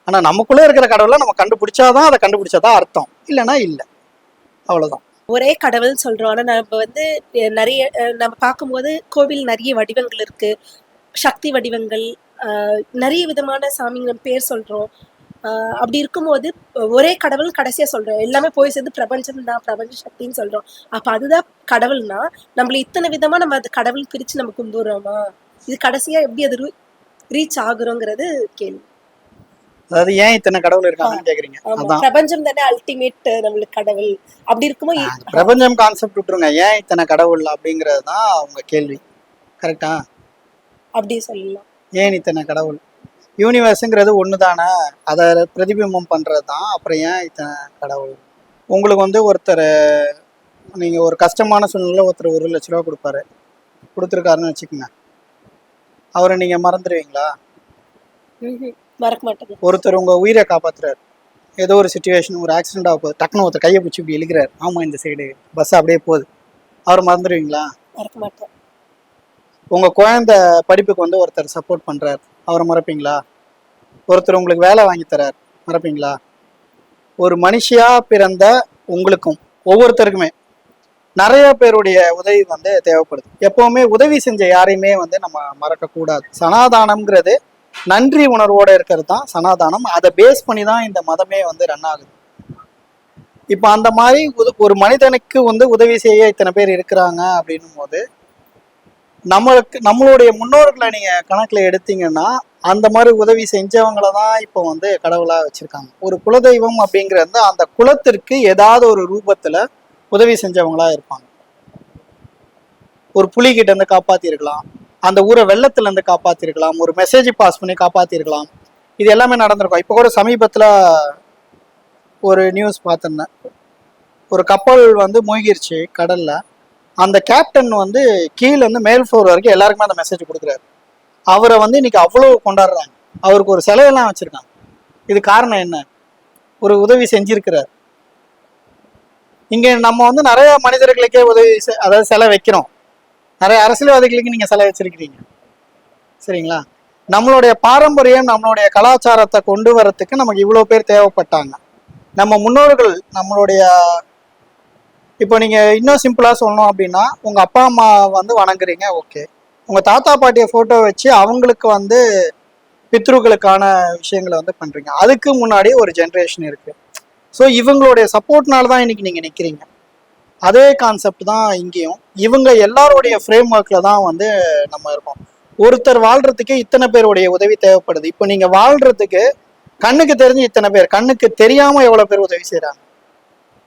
ஆனா நமக்குள்ள இருக்கிற கடவுளை நம்ம கண்டுபிடிச்சாதான் அதை கண்டுபிடிச்சதா அர்த்தம், இல்லைன்னா இல்லை, அவ்வளவுதான். ஒரே கடவுள் சொல்றோம். ஆனா நம்ம வந்து நிறைய நம்ம பார்க்கும்போது கோவில் நிறைய வடிவங்கள் இருக்கு, சக்தி வடிவங்கள், நிறைய விதமான சாமிங்க பேர் சொல்றோம். அப்படி இருக்கும்போது ஒரே கடவுள் கடைசியா சொல்றோம். எல்லாமே போய் சேர்ந்து பிரபஞ்சம் தான், பிரபஞ்ச சக்தின்னு சொல்றோம். அப்ப அதுதான் கடவுள்னா நம்மள இத்தனை விதமா நம்ம அது கடவுள் பிரிச்சு நம்ம கும்பிடுறோமா? இது கடைசியா எப்படி அது ரீச் ஆகுறோங்கிறது கேள்வி. அதாவது ஏன் இத்தனை கடவுள் இருக்காங்கன்னு கேக்குறீங்க. அதான் பிரபஞ்சம் தானே அல்டிமேட் நம்மளுக்கு கடவுள். அப்படி இருக்கும்போது பிரபஞ்சம் கான்செப்ட் விட்டுருங்க, ஏன் இத்தனை கடவுள் அப்படிங்கிறது தான் அவங்க கேள்வி. கரெக்டா? அப்படி சொல்லலாம். ஏன் இத்தனை கடவுள்? யூனிவர்ஸுங்கிறது ஒன்று தானே, அதை பிரதிபிம்பம் பண்ணுறது தான். அப்புறம் ஏன் இத்தனை கடவுள்? உங்களுக்கு வந்து ஒருத்தர், நீங்கள் ஒரு கஷ்டமான சூழ்நிலை ஒருத்தர் 1 லட்ச ரூபா கொடுப்பாரு, கொடுத்துருக்காருன்னு வச்சுக்கோங்க, அவரை நீங்கள் மறந்துடுவீங்களா? மறக்க மாட்டேங்க. ஒருத்தர் உங்கள் உயிரை காப்பாற்றுறாரு, ஏதோ ஒரு சுச்சுவேஷன், ஒரு ஆக்சிடென்ட் ஆக போகுது, டக்குன்னு ஒருத்தர் கையை பிடிச்சி இப்படி இழுக்கிறார், ஆமாம் இந்த சைடு பஸ் அப்படியே போகுது, அவர் மறந்துடுவீங்களா? மறக்க மாட்டேன். உங்கள் குழந்தை படிப்புக்கு வந்து ஒருத்தர் சப்போர்ட் பண்ணுறாரு, அவரை மறப்பீங்களா? ஒருத்தர் உங்களுக்கு வேலை வாங்கி தரார், மறப்பீங்களா? ஒரு மனுஷியாக பிறந்த உங்களுக்கும் ஒவ்வொருத்தருக்குமே நிறைய பேருடைய உதவி வந்து தேவைப்படுது. எப்பவுமே உதவி செஞ்ச யாரையுமே வந்து நம்ம மறக்கக்கூடாது. சனாதானம்ங்கிறது நன்றி உணர்வோடு இருக்கிறது தான் சனாதானம். அதை பேஸ் பண்ணி தான் இந்த மதமே வந்து ரன் ஆகுது. இப்போ அந்த மாதிரி ஒரு மனிதனுக்கு வந்து உதவி செய்ய இத்தனை பேர் இருக்கிறாங்க அப்படின்னும் போது நம்மளுடைய முன்னோர்களை நீங்கள் கணக்கில் எடுத்தீங்கன்னா அந்த மாதிரி உதவி செஞ்சவங்கள தான் இப்போ வந்து கடவுளாக வச்சுருக்காங்க. ஒரு குலதெய்வம் அப்படிங்கிறது அந்த குலத்திற்கு ஏதாவது ஒரு ரூபத்தில் உதவி செஞ்சவங்களா இருப்பாங்க. ஒரு புலிகிட்ட இருந்து காப்பாற்றிருக்கலாம், அந்த ஊரை வெள்ளத்துலேருந்து காப்பாற்றிருக்கலாம், ஒரு மெசேஜ் பாஸ் பண்ணி காப்பாற்றிருக்கலாம். இது எல்லாமே நடந்திருக்கும். இப்போ கூட சமீபத்தில் ஒரு நியூஸ் பார்த்துருந்தேன். ஒரு கப்பல் வந்து மூழ்கிருச்சு கடலில். அந்த கேப்டன் வந்து கீழே இருந்து மேல் ஃப்ளோர் வரைக்கும் எல்லாருக்குமே அந்த மெசேஜ் கொடுக்குறாரு. அவரை வந்து இன்னைக்கு அவ்வளோ கொண்டாடுறாங்க. அவருக்கு ஒரு சிலையெல்லாம் வச்சுருக்காங்க. இது காரணம் என்ன? ஒரு உதவி செஞ்சிருக்கிறார். இங்கே நம்ம வந்து நிறைய மனிதர்களுக்கே உதவி அதாவது சிலை வைக்கிறோம். நிறைய அரசியல்வாதிகளுக்கு நீங்கள் சிலை வச்சிருக்கிறீங்க, சரிங்களா? நம்மளுடைய பாரம்பரியம், நம்மளுடைய கலாச்சாரத்தை கொண்டு வரத்துக்கு நமக்கு இவ்வளோ பேர் தேவைப்பட்டாங்க. நம்ம முன்னோர்கள் நம்மளுடைய இப்போ நீங்கள் இன்னும் சிம்பிளாக சொல்லணும் அப்படின்னா, உங்கள் அப்பா அம்மா வந்து வணங்குறீங்க, ஓகே. உங்கள் தாத்தா பாட்டியை ஃபோட்டோ வச்சு அவங்களுக்கு வந்து பித்ருக்களுக்கான விஷயங்களை வந்து பண்ணுறீங்க. அதுக்கு முன்னாடி ஒரு ஜென்ரேஷன் இருக்குது. ஸோ இவங்களுடைய சப்போர்ட்னால தான் இன்னைக்கு நீங்கள் நிற்கிறீங்க. அதே கான்செப்ட் தான் இங்கேயும். இவங்க எல்லாருடைய ஃப்ரேம் ஒர்க்கில் தான் வந்து நம்ம இருக்கோம். ஒருத்தர் வாழ்கிறதுக்கே இத்தனை பேருடைய உதவி தேவைப்படுது. இப்போ நீங்கள் வாழ்கிறதுக்கு கண்ணுக்கு தெரிஞ்சு இத்தனை பேர், கண்ணுக்கு தெரியாமல் எவ்வளோ பேர் உதவி செய்கிறாங்க.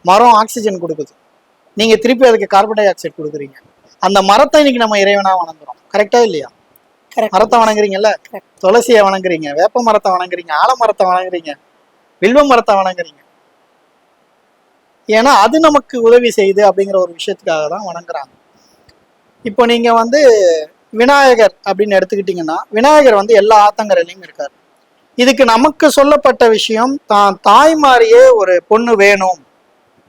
மரம் ஆக்சிஜன் கொடுக்குது, நீங்கள் திருப்பி அதுக்கு கார்பன் டை ஆக்சைடு கொடுக்குறீங்க. அந்த மரத்தை இன்னைக்கு நம்ம இறைவனாக வணங்குறோம், கரெக்டாக இல்லையா? மரத்தை வணங்குறீங்கல்ல, துளசியை வணங்குறீங்க, வேப்ப மரத்தை வணங்குறீங்க, ஆலமரத்தை வணங்குறீங்க, வில்வ மரத்தை வணங்குறீங்க. ஏன்னா அது நமக்கு உதவி செய்யுது அப்படிங்கிற ஒரு விஷயத்துக்காக தான் வணங்குறாங்க. இப்போ நீங்கள் வந்து விநாயகர் அப்படின்னு எடுத்துக்கிட்டிங்கன்னா, விநாயகர் வந்து எல்லா ஆத்தங்கரையிலையும் இருக்கார். இதுக்கு நமக்கு சொல்லப்பட்ட விஷயம், தான் தாய்மாரியே ஒரு பொண்ணு வேணும்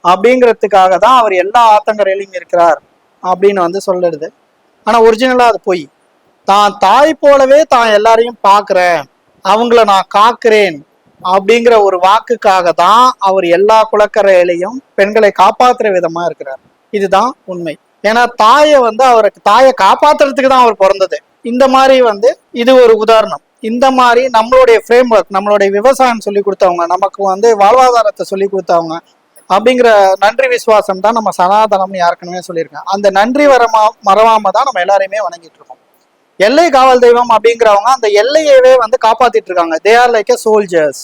அப்படிங்கிறதுக்காக தான் அவர் எல்லா ஆத்தங்கரையிலையும் இருக்கிறார் அப்படின்னு வந்து சொல்லிடுது. ஆனால் ஒரிஜினலாக அது பொய். தான் தாய் போலவே தான் எல்லாரையும் பார்க்குறேன், அவங்கள நான் காக்கிறேன் அப்படிங்கிற ஒரு வாக்குக்காக தான் அவர் எல்லா குளக்கரையிலையும் பெண்களை காப்பாற்றுற விதமாக இருக்கிறார். இதுதான் உண்மை. ஏன்னா தாயை வந்து அவருக்கு தாயை காப்பாற்றுறதுக்கு தான் அவர் பிறந்தது. இந்த மாதிரி வந்து இது ஒரு உதாரணம். இந்த மாதிரி நம்மளுடைய ஃப்ரேம் ஒர்க், நம்மளுடைய விவசாயம் சொல்லி கொடுத்தவங்க, நமக்கு வந்து வாழ்வாதாரத்தை சொல்லி கொடுத்தவங்க அப்படிங்கிற நன்றி விசுவாசம் தான் நம்ம சனாதனம்னு யாருக்குமே சொல்லியிருக்கேன். அந்த நன்றி மறவாம தான் நம்ம எல்லாரையுமே வணங்கிட்டு இருக்கோம். எல்லை காவல் தெய்வம் அப்படிங்கிறவங்க அந்த எல்லையவே வந்து காப்பாத்திட்டு இருக்காங்க. They are like a soldiers.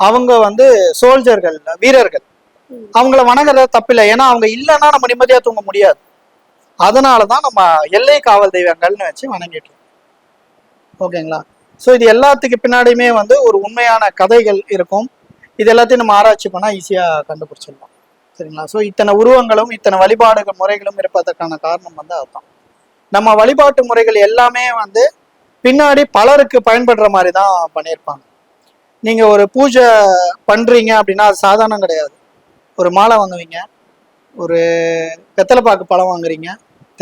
அவங்க வந்து சோல்ஜர்கள், வீரர்கள். அவங்கள வணங்குறது தப்பில்லை. ஏன்னா அவங்க இல்லைன்னா நம்ம நிம்மதியா தூங்க முடியாது. அதனாலதான் நம்ம எல்லை காவல் தெய்வங்கள்னு வச்சு வணங்கிட்டு இருக்கோம். ஓகேங்களா? ஸோ இது எல்லாத்துக்கு பின்னாடியுமே வந்து ஒரு உண்மையான கதைகள் இருக்கும். இது எல்லாத்தையும் நம்ம ஆராய்ச்சி பண்ணால் ஈஸியாக கண்டுபிடிச்சிடலாம், சரிங்களா? ஸோ இத்தனை உருவங்களும் இத்தனை வழிபாடுகள் முறைகளும் இருப்பதற்கான காரணம் வந்து அதுதான். நம்ம வழிபாட்டு முறைகள் எல்லாமே வந்து பின்னாடி பலருக்கு பயன்படுற மாதிரி தான் பண்ணியிருப்பாங்க. நீங்கள் ஒரு பூஜை பண்ணுறீங்க அப்படின்னா அது சாதாரணம் கிடையாது. ஒரு மாலை வாங்குவீங்க, ஒரு வெத்தலைப்பாக்கு பழம் வாங்குறீங்க,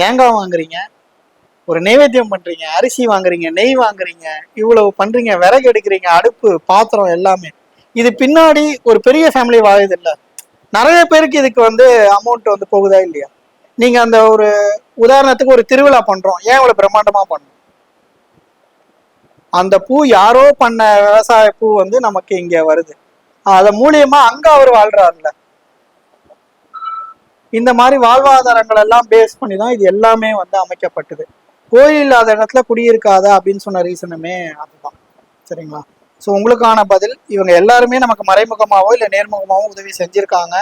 தேங்காய் வாங்குறீங்க, ஒரு நைவேத்தியம் பண்ணுறீங்க, அரிசி வாங்குறீங்க, நெய் வாங்குறீங்க, இவ்வளவு பண்ணுறீங்க, விறகு எடுக்கிறீங்க, அடுப்பு, பாத்திரம் எல்லாமே. இது பின்னாடி ஒரு பெரிய ஃபேமிலி வாழுது இல்லை. நிறைய பேருக்கு இதுக்கு வந்து அமௌண்ட் வந்து போகுதா இல்லையா? நீங்கள் அந்த ஒரு உதாரணத்துக்கு ஒரு திருவிழா பண்ணுறோம், ஏன் இவ்வளோ பிரம்மாண்டமாக பண்ணணும்? அந்த பூ யாரோ பண்ண விவசாய பூ வந்து நமக்கு இங்கே வருது, அது மூலியமா அங்கே அவர் வாழ்றாருல. இந்த மாதிரி வாழ்வாதாரங்கள் எல்லாம் பேஸ் பண்ணி தான் இது எல்லாமே வந்து அமைக்கப்பட்டது. கோயில் இல்லாத இடத்துல குடியிருக்காத அப்படின்னு சொன்ன ரீசனுமே அதுதான், சரிங்களா? ஸோ உங்களுக்கான பதில், இவங்க எல்லாருமே நமக்கு மறைமுகமாவோ இல்லை நேர்முகமாவோ உதவி செஞ்சிருக்காங்க.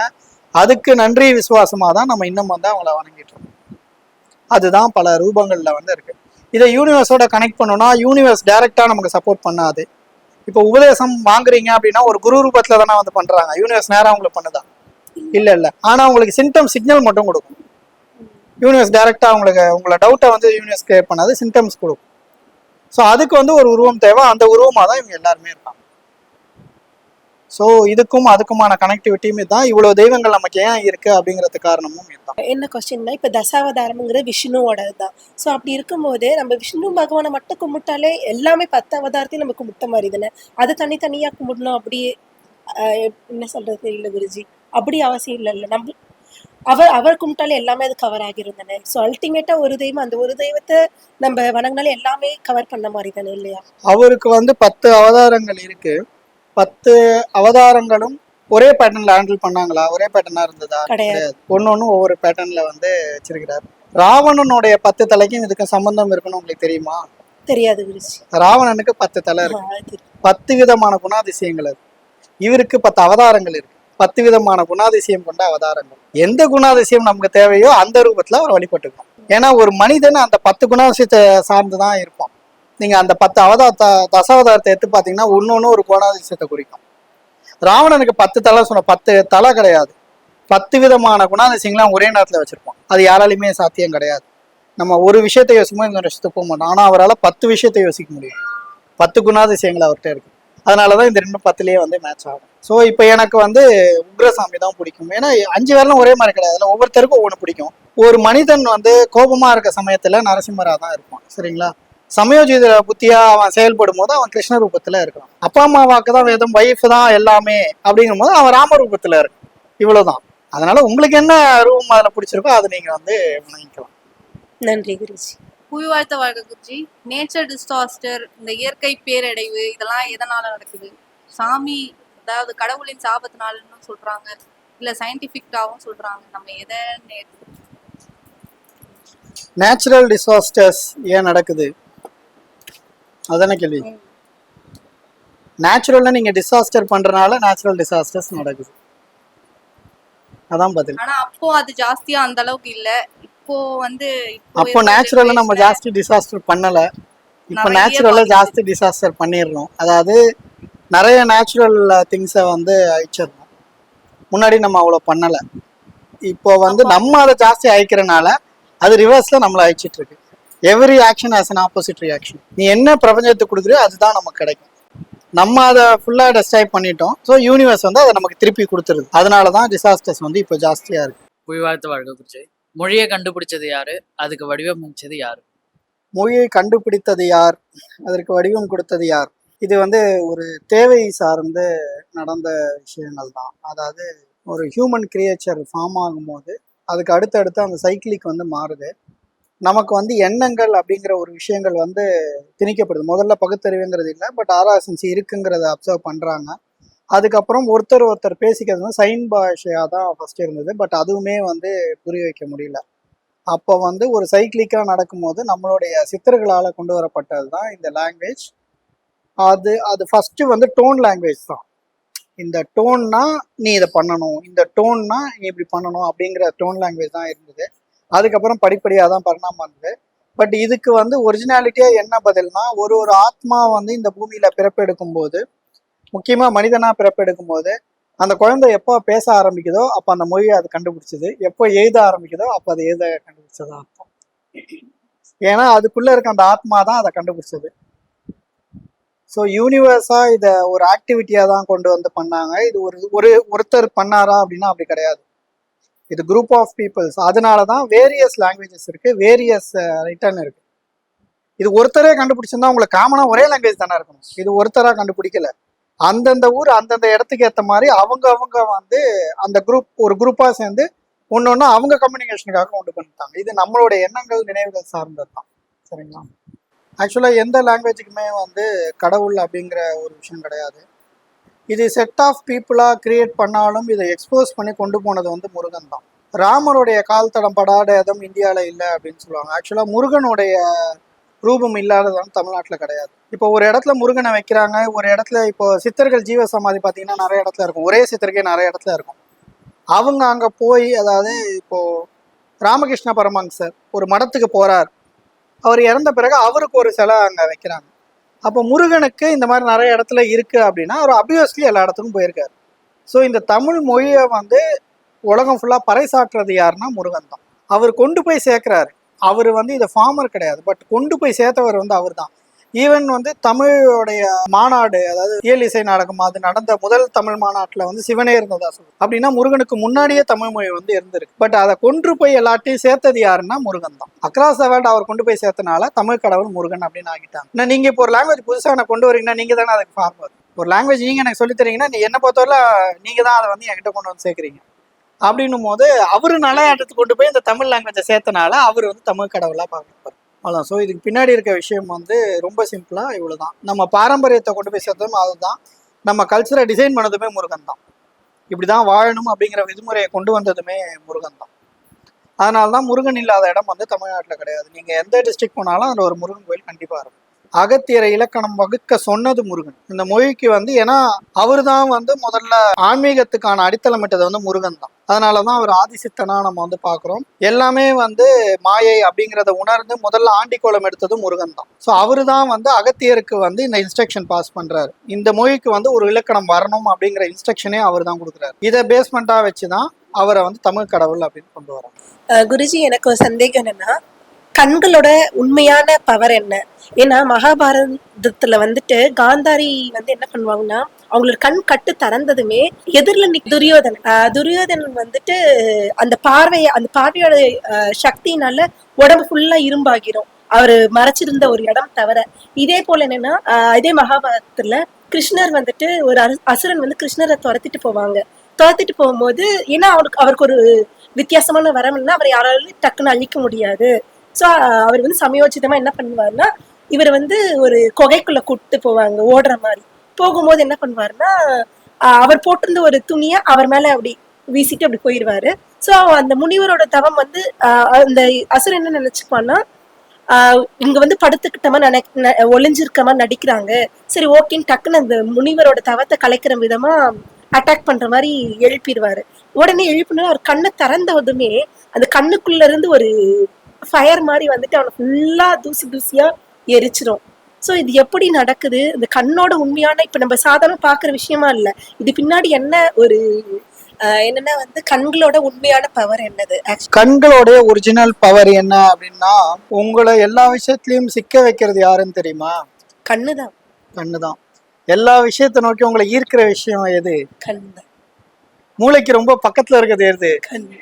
அதுக்கு நன்றி விசுவாசமாக தான் நம்ம இன்னும் வந்து அவங்கள வணங்கிட்டு இருக்கோம். அதுதான் பல ரூபங்களில் வந்து இருக்கு. இதை யூனிவர்ஸோட கனெக்ட் பண்ணோம்னா யூனிவர்ஸ் டைரக்டாக நமக்கு சப்போர்ட் பண்ணாது. இப்போ உபதேசம் வாங்குறீங்க அப்படின்னா ஒரு குரு ரூபத்தில் தானே வந்து பண்ணுறாங்க. யூனிவர்ஸ் நேராக உங்களுக்கு பண்ணுதான் இல்லை. ஆனால் உங்களுக்கு சிக்னல் மட்டும் கொடுக்கும். யூனிவர்ஸ் டைரக்டாக உங்களை டவுட்டை வந்து யூனிவர்ஸ் கிரியேட் பண்ணாது, சிம்டம்ஸ் கொடுக்கும். ஸோ அதுக்கு வந்து ஒரு உருவம் தேவை. அந்த உருவமாக தான் இவங்க எல்லாருமே இருக்காங்க. ஸோ இதுக்கும் அதுக்குமான கனெக்டிவிட்டியும் இதுதான். இவ்வளோ தெய்வங்கள் நமக்கு ஏன் இருக்கு அப்படிங்கிறது காரணமும் இதுதான். என்ன கொஸ்டின்னா, இப்போ தசாவதாரம்ங்கிறது விஷ்ணுவோடது தான். ஸோ அப்படி இருக்கும்போது நம்ம விஷ்ணு பகவானை மட்டும் கும்பிட்டாலே எல்லாமே 10 அவதாரத்தையும் நம்ம கும்பிட்ட மாதிரி தானே. அது தனித்தனியாக கும்பிடணும் அப்படி என்ன சொல்றது தெரியல குருஜி. அப்படி அவசியம் இல்லைல்ல. நம்ம அவர் கும்பிட்டாலே எல்லாமே அது கவர் ஆகிரும் தானே. ஸோ அல்டிமேட்டாக ஒரு தெய்வம், அந்த ஒரு தெய்வத்தை நம்ம வணங்கினாலே எல்லாமே கவர் பண்ண மாதிரி தானே இல்லையா? அவருக்கு வந்து 10 அவதாரங்கள் இருக்கு. 10 அவதாரங்களும் ஒரே பேட்டர்ன்ல ஹேண்டில் பண்ணாங்களா? ஒரே பேட்டர்னா இருந்ததா? கிடையாது. ஒன்னொன்னு ஒவ்வொரு பேட்டர்ன்ல வந்து வச்சிருக்கிறார். ராவணனுடைய 10 தலைக்கும் இதுக்கு சம்பந்தம் இருக்குன்னு உங்களுக்கு தெரியுமா? தெரியாது குருஜி. ராவணனுக்கு 10 தலை இருக்கு. அது 10 விதமான குணாதிசயங்கள் இருக்கு. இவருக்கு 10 அவதாரங்கள் இருக்கு. 10 விதமான குணாதிசயம் கொண்ட அவதாரங்கள். எந்த குணாதிசயம் நமக்கு தேவையோ அந்த ரூபத்துல அவர் வழிபட்டுக்கணும். ஏன்னா ஒரு மனிதன் அந்த 10 குணாதிசயத்தை சார்ந்துதான் இருப்பான். நீங்க அந்த 10 தசாவதாரத்தை எடுத்து பாத்தீங்கன்னா ஒன்னொன்னு ஒரு குணாதிசயத்தை குறிக்கும். ராவணனுக்கு 10 தலை சொன்ன 10 தலை கிடையாது. 10 விதமான குணாதிசயங்களாம் ஒரே நேரத்துல வச்சிருப்போம். அது யாராலையுமே சாத்தியம் கிடையாது. நம்ம ஒரு விஷயத்தை யோசிக்கும்போது இன்னொரு விஷயத்துக்கு போக மாட்டோம். ஆனா அவரால் 10 விஷயத்தை யோசிக்க முடியும். 10 குணாதிசயங்கள் அவர்கிட்ட இருக்கு. அதனாலதான் இந்த 2 10லயே வந்து மேட்ச் ஆகும். ஸோ இப்போ எனக்கு வந்து உக்ரசாமி தான் பிடிக்கும். ஏன்னா 5 பேர்லாம் ஒரே மாதிரி கிடையாது. அதில் ஒவ்வொருத்தருக்கும் ஒவ்வொன்று பிடிக்கும். ஒரு மனிதன் வந்து கோபமா இருக்க சமயத்துல நரசிம்மரா தான் இருப்பான். சரிங்களா? சமயோஜித புத்தியா அவன் செயல்படும் போது அவன் கிருஷ்ண ரூபத்துல இருக்கான். அப்பா அம்மாவாக்கு தான் வேதம், வைஃப் தான் எல்லாமே அப்படிங்கும் போது அவன் ராம ரூபத்துல இருக்கு. இவ்வளவுதான். அதனால உங்களுக்கு என்ன ரூபம் அதில் பிடிச்சிருக்கோ அதை நீங்க வந்து வணங்கிக்கலாம். நன்றி குருஜி. புவி வாழ்த்த வாழ்க குருஜி. நேச்சர் டிசாஸ்டர், இந்த இயற்கை பேரடைவு இதெல்லாம் எதனால நடக்குது? சாமி, அதாவது கடவுளின் சாபத்தினாலன்னு சொல்றாங்க, இல்ல சயின்டிபிக்காவும் சொல்றாங்க. நம்ம எதை நேச்சுரல் டிசாஸ்டர்ஸ் ஏன் நடக்குது? அதான கேள்வி. நேச்சுரல்ல நீங்க டிசாஸ்டர் பண்றதுனால நேச்சுரல் டிசாஸ்டர்ஸ் நடக்குது. அதான் பதில். ஆனா அப்போ அது ஜாஸ்தியா அந்த அளவுக்கு இல்ல. இப்போ வந்து அப்போ நேச்சுரல்ல நம்ம ஜாஸ்தி டிசாஸ்டர் பண்ணல. இப்போ நேச்சுரல்ல ஜாஸ்தி டிசாஸ்டர் பண்ணிடுறோம். அதாவது நிறைய நேச்சுரல் திங்ஸை வந்து அழிச்சிடணும். முன்னாடி நம்ம அவ்வளோ பண்ணலை. இப்போ வந்து நம்ம அதை ஜாஸ்தி அழிக்கிறனால அது ரிவர்ஸ்ல நம்மளை அழிச்சிட்டு இருக்கு. Every action as an opposite reaction. நீ என்ன பிரபஞ்சத்துக்கு கொடுக்குறியோ அதுதான் நமக்கு கிடைக்கும். நம்ம அதை ஃபுல்லாக டெஸ்ட்ராய் பண்ணிட்டோம். ஸோ யூனிவர்ஸ் வந்து அதை நமக்கு திருப்பி கொடுத்துருது. அதனால தான் டிசாஸ்டர்ஸ் வந்து இப்போ ஜாஸ்தியாக இருக்கு. புவி வாழ்த்து வாழ்க குருஜி. மொழியை கண்டுபிடிச்சது யாரு? அதுக்கு வடிவமைச்சது யாரு? மொழியை கண்டுபிடித்தது யார்? அதற்கு வடிவம் கொடுத்தது யார்? இது வந்து ஒரு தேவை சார்ந்து நடந்த விஷயங்கள் தான். அதாவது ஒரு ஹியூமன் கிரியேச்சர் ஃபார்ம் ஆகும்போது அதுக்கு அடுத்தடுத்து அந்த சைக்கிளிக் வந்து மாறுது. நமக்கு வந்து எண்ணங்கள் அப்படிங்கிற ஒரு விஷயங்கள் வந்து திணிக்கப்படுது. முதல்ல பகுத்தறிவுங்கிறது இல்லை, பட் ஆராசன்சி இருக்குங்கிறத அப்சர்வ் பண்ணுறாங்க. அதுக்கப்புறம் ஒருத்தர் பேசிக்கிறது வந்து சைன் பாஷையாக தான் ஃபர்ஸ்ட் இருந்தது. பட் அதுவுமே வந்து புரிய வைக்க முடியல. அப்போ வந்து ஒரு சைக்கிளிக்காக நடக்கும்போது நம்மளுடைய சித்தர்களால் கொண்டு வரப்பட்டது தான் இந்த லாங்குவேஜ். அது ஃபஸ்ட்டு வந்து டோன் லாங்குவேஜ் தான். இந்த டோன்னா நீ இதை பண்ணணும், இந்த டோன்னா நீ இப்படி பண்ணணும் அப்படிங்கிற டோன் லாங்குவேஜ் தான் இருந்தது. அதுக்கப்புறம் படிப்படியாக தான் பரிணாமம் வந்தது. பட் இதுக்கு வந்து ஒரிஜினாலிட்டியாக என்ன பதில்னா, ஒரு ஆத்மா வந்து இந்த பூமியில் பிறப்பெடுக்கும் போது, முக்கியமாக மனிதனாக பிறப்பெடுக்கும் போது, அந்த குழந்தை எப்போ பேச ஆரம்பிக்குதோ அப்போ அந்த மொழியை அது கண்டுபிடிச்சது. எப்போ எழுத ஆரம்பிக்குதோ அப்போ அது எழுத கண்டுபிடிச்சதா அர்த்தம். ஏன்னா அதுக்குள்ளே இருக்க அந்த ஆத்மா தான் அதை கண்டுபிடிச்சது. ஸோ யூனிவர்ஸாக இதை ஒரு ஆக்டிவிட்டியாக தான் கொண்டு வந்து பண்ணாங்க. இது ஒருத்தர் பண்ணாரா அப்படின்னா அப்படி கிடையாது. இது குரூப் ஆஃப் பீப்புள்ஸ். அதனால தான் வேரியஸ் லாங்குவேஜஸ் இருக்கு, வேரியஸ் ரிட்டன் இருக்கு. இது ஒருத்தரே கண்டுபிடிச்சிருந்தா உங்களுக்கு காமனாக ஒரே லாங்குவேஜ் தானே இருக்கணும். இது ஒருத்தராக கண்டுபிடிக்கல. அந்தந்த ஊர் அந்தந்த இடத்துக்கு ஏற்ற மாதிரி அவங்க வந்து அந்த ஒரு குரூப்பாக சேர்ந்து ஒன்று அவங்க கம்யூனிகேஷனுக்காக கொண்டு பண்ணிட்டாங்க. இது நம்மளுடைய எண்ணங்கள் நினைவுகள் சார்ந்தது தான். சரிங்களா? ஆக்சுவலாக எந்த லாங்குவேஜுக்குமே வந்து கடவுள் அப்படிங்கிற ஒரு விஷயம் கிடையாது. இது செட் ஆஃப் பீப்புளாக கிரியேட் பண்ணாலும் இதை எக்ஸ்போஸ் பண்ணி கொண்டு போனது வந்து முருகன் தான். ராமருடைய கால் தடம் படாத இடம் இந்தியாவில் இல்லை அப்படின்னு சொல்லுவாங்க. ஆக்சுவலாக முருகனுடைய ரூபம் இல்லாததான் தமிழ்நாட்டில் கிடையாது. இப்போ ஒரு இடத்துல முருகனை வைக்கிறாங்க, ஒரு இடத்துல இப்போ சித்தர்கள் ஜீவ சமாதி பார்த்தீங்கன்னா நிறைய இடத்துல இருக்கும். ஒரே சித்தருக்கே நிறைய இடத்துல இருக்கும். அவங்க அங்கே போய், அதாவது இப்போ ராமகிருஷ்ண பரமஹன்சர் ஒரு மடத்துக்கு போறார். அவர் இறந்த பிறகு அவருக்கு ஒரு சிலை அங்கே வைக்கிறாங்க. அப்போ முருகனுக்கு இந்த மாதிரி நிறைய இடத்துல இருக்கு அப்படின்னா அவர் அபியஸ்லி எல்லா இடத்துக்கும் போயிருக்காரு. ஸோ இந்த தமிழ் மொழியை வந்து உலகம் ஃபுல்லாக பறைசாற்றுறது யாருன்னா முருகன் தான். அவர் கொண்டு போய் சேர்க்கிறாரு. அவர் வந்து இதை ஃபார்மர் கிடையாது, பட் கொண்டு போய் சேர்த்தவர் வந்து அவர் தான். ஈவன் வந்து தமிழோடைய மாநாடு, அதாவது இயல் இசை நாடகம் அது நடந்த முதல் தமிழ் மாநாட்டில் வந்து சிவனே இருந்ததா சொல்லுது. அப்படின்னா முருகனுக்கு முன்னாடியே தமிழ் மொழி வந்து இருந்திருக்கு. பட் அதை கொண்டு போய் எல்லாத்தையும் சேர்த்தது யாருன்னா முருகன் தான். அக்ராஸ் த வேர்ல்ட் அவர் கொண்டு போய் சேர்த்தனால தமிழ் கடவுள் முருகன் அப்படின்னு ஆகிட்டாங்க. நீங்க இப்போ ஒரு லாங்குவேஜ் புதுசாக எனக்கு கொண்டு வரீங்கன்னா நீங்க தானே அதுக்கு ஃபார்மர். ஒரு லாங்குவேஜ் நீங்க எனக்கு சொல்லி தரீங்கன்னா நீ என்ன பொறுத்தவரை நீங்க தான் அதை வந்து என்கிட்ட கொண்டு வந்து சேர்க்குறீங்க. அப்படின்னும் போது அவரு நலையாட்டத்துக்கு கொண்டு போய் இந்த தமிழ் லாங்குவேஜை சேர்த்தனால அவர் வந்து தமிழ் கடவுளாக பார்க்கப்படுறார். அவ்வளோ. ஸோ இதுக்கு பின்னாடி இருக்க விஷயம் வந்து ரொம்ப சிம்பிளாக இவ்வளோ தான். நம்ம பாரம்பரியத்தை கொண்டு போய் சேர்த்ததும் அதுதான், நம்ம கல்ச்சரை டிசைன் பண்ணதுமே முருகன் தான். இப்படி தான் வாழணும் அப்படிங்கிற விதிமுறையை கொண்டு வந்ததுமே முருகன் தான். அதனால தான் முருகன் இல்லாத இடம் வந்து தமிழ்நாட்டில் கிடையாது. நீங்கள் எந்த டிஸ்ட்ரிக்ட் போனாலும் அதில் ஒரு முருகன் கோயில் கண்டிப்பாக இருக்கும். அகத்தியரை இலக்கணம் வகுக்க சொன்னது முருகன். இந்த மொழிக்கு வந்து ஏன்னா அவர் தான் வந்து முதல்ல ஆன்மீகத்துக்கான அடித்தளமிட்டது வந்து முருகன் தான். அதனாலதான் அவர் ஆதிசித்தனா நம்ம வந்து பாக்குறோம். எல்லாமே வந்து மாயை அப்படிங்கிறத உணர்ந்து முதல்ல ஆண்டிக்கோலம் எடுத்தது முருகன் தான். ஸோ அவரு தான் வந்து அகத்தியருக்கு வந்து இந்த இன்ஸ்ட்ரக்ஷன் பாஸ் பண்றாரு. இந்த மொழிக்கு வந்து ஒரு இலக்கணம் வரணும் அப்படிங்கிற இன்ஸ்ட்ரக்ஷனே அவர் தான் கொடுக்குறாரு. இதை பேஸ்மெண்டா வச்சுதான் அவரை வந்து தமிழ் கடவுள் அப்படின்னு கொண்டு வராங்க. குருஜி, எனக்கு ஒரு சந்தேகம் என்னன்னா, கண்களோட உண்மையான பவர் என்ன? ஏன்னா மகாபாரதத்துல வந்துட்டு காந்தாரி வந்து என்ன பண்ணுவாங்கன்னா, அவங்களோட கண் கட்டு திறந்ததுமே எதிரில் துரியோதனன் வந்துட்டு அந்த பார்வையோட சக்தினால உடம்பு ஃபுல்லா இரும்பாகிரும், அவரு மறைச்சிருந்த ஒரு இடம் தவிர. இதே போல என்னன்னா, இதே மகாபாரதத்துல கிருஷ்ணர் வந்துட்டு ஒரு அசுரன் வந்து கிருஷ்ணரை துரத்திட்டு போகும்போது, ஏன்னா அவருக்கு ஒரு வித்தியாசமான வரம்னா அவரை யாராலும் டக்குன்னு அழிக்க முடியாது. ஸோ அவர் வந்து சமயோசிதமா என்ன பண்ணுவாருன்னா, இவர் வந்து ஒரு குகைக்குள்ள கூப்பிட்டு போவாங்க ஓடுற மாதிரி. போகும்போது என்ன பண்ணுவாருன்னா, அவர் போட்டிருந்த ஒரு துணியை அவர் மேல அப்படி வீசிட்டு அப்படி போயிடுவாரு. ஸோ அந்த முனிவரோட தவம் வந்து அந்த அசுரன் என்ன நினைச்சுப்பான்னா, இங்க வந்து படுத்துக்கிட்ட மாதிரி ஒளிஞ்சிருக்க மாதிரி நடிக்கிறாங்க, சரி ஓகேன்னு டக்குன்னு அந்த முனிவரோட தவத்தை கலைக்கிற விதமா அட்டாக் பண்ற மாதிரி எழுப்பிடுவாரு. உடனே எழுப்பினா அவர் கண்ணை திறந்ததுமே அந்த கண்ணுக்குள்ள இருந்து ஒரு ஃபயர் மாதிரி வந்துட்டு அவனை ஃபுல்லா தூசியா எரிச்சிரும். ஸோ இது எப்படி நடக்குது? இந்த கண்ணோட உண்மையான, இப்ப நம்ம சாதாரண பாக்குற விஷயமா இல்ல, இது பின்னாடி என்ன ஒரு என்னன்னா வந்து கண்களோட உண்மையான பவர் என்னது? கண்களோட ஒரிஜினல் பவர் என்ன அப்படின்னா, உங்களை எல்லா விஷயத்திலயும் சிக்க வைக்கிறது யாருன்னு தெரியுமா? கண்ணுதான். கண்ணுதான். எல்லா விஷயத்தை நோக்கி உங்களை ஈர்க்கிற விஷயம் எது? கண்ணு. மூளைக்கு ரொம்ப பக்கத்துல இருக்கிறது எது? கண்ணு.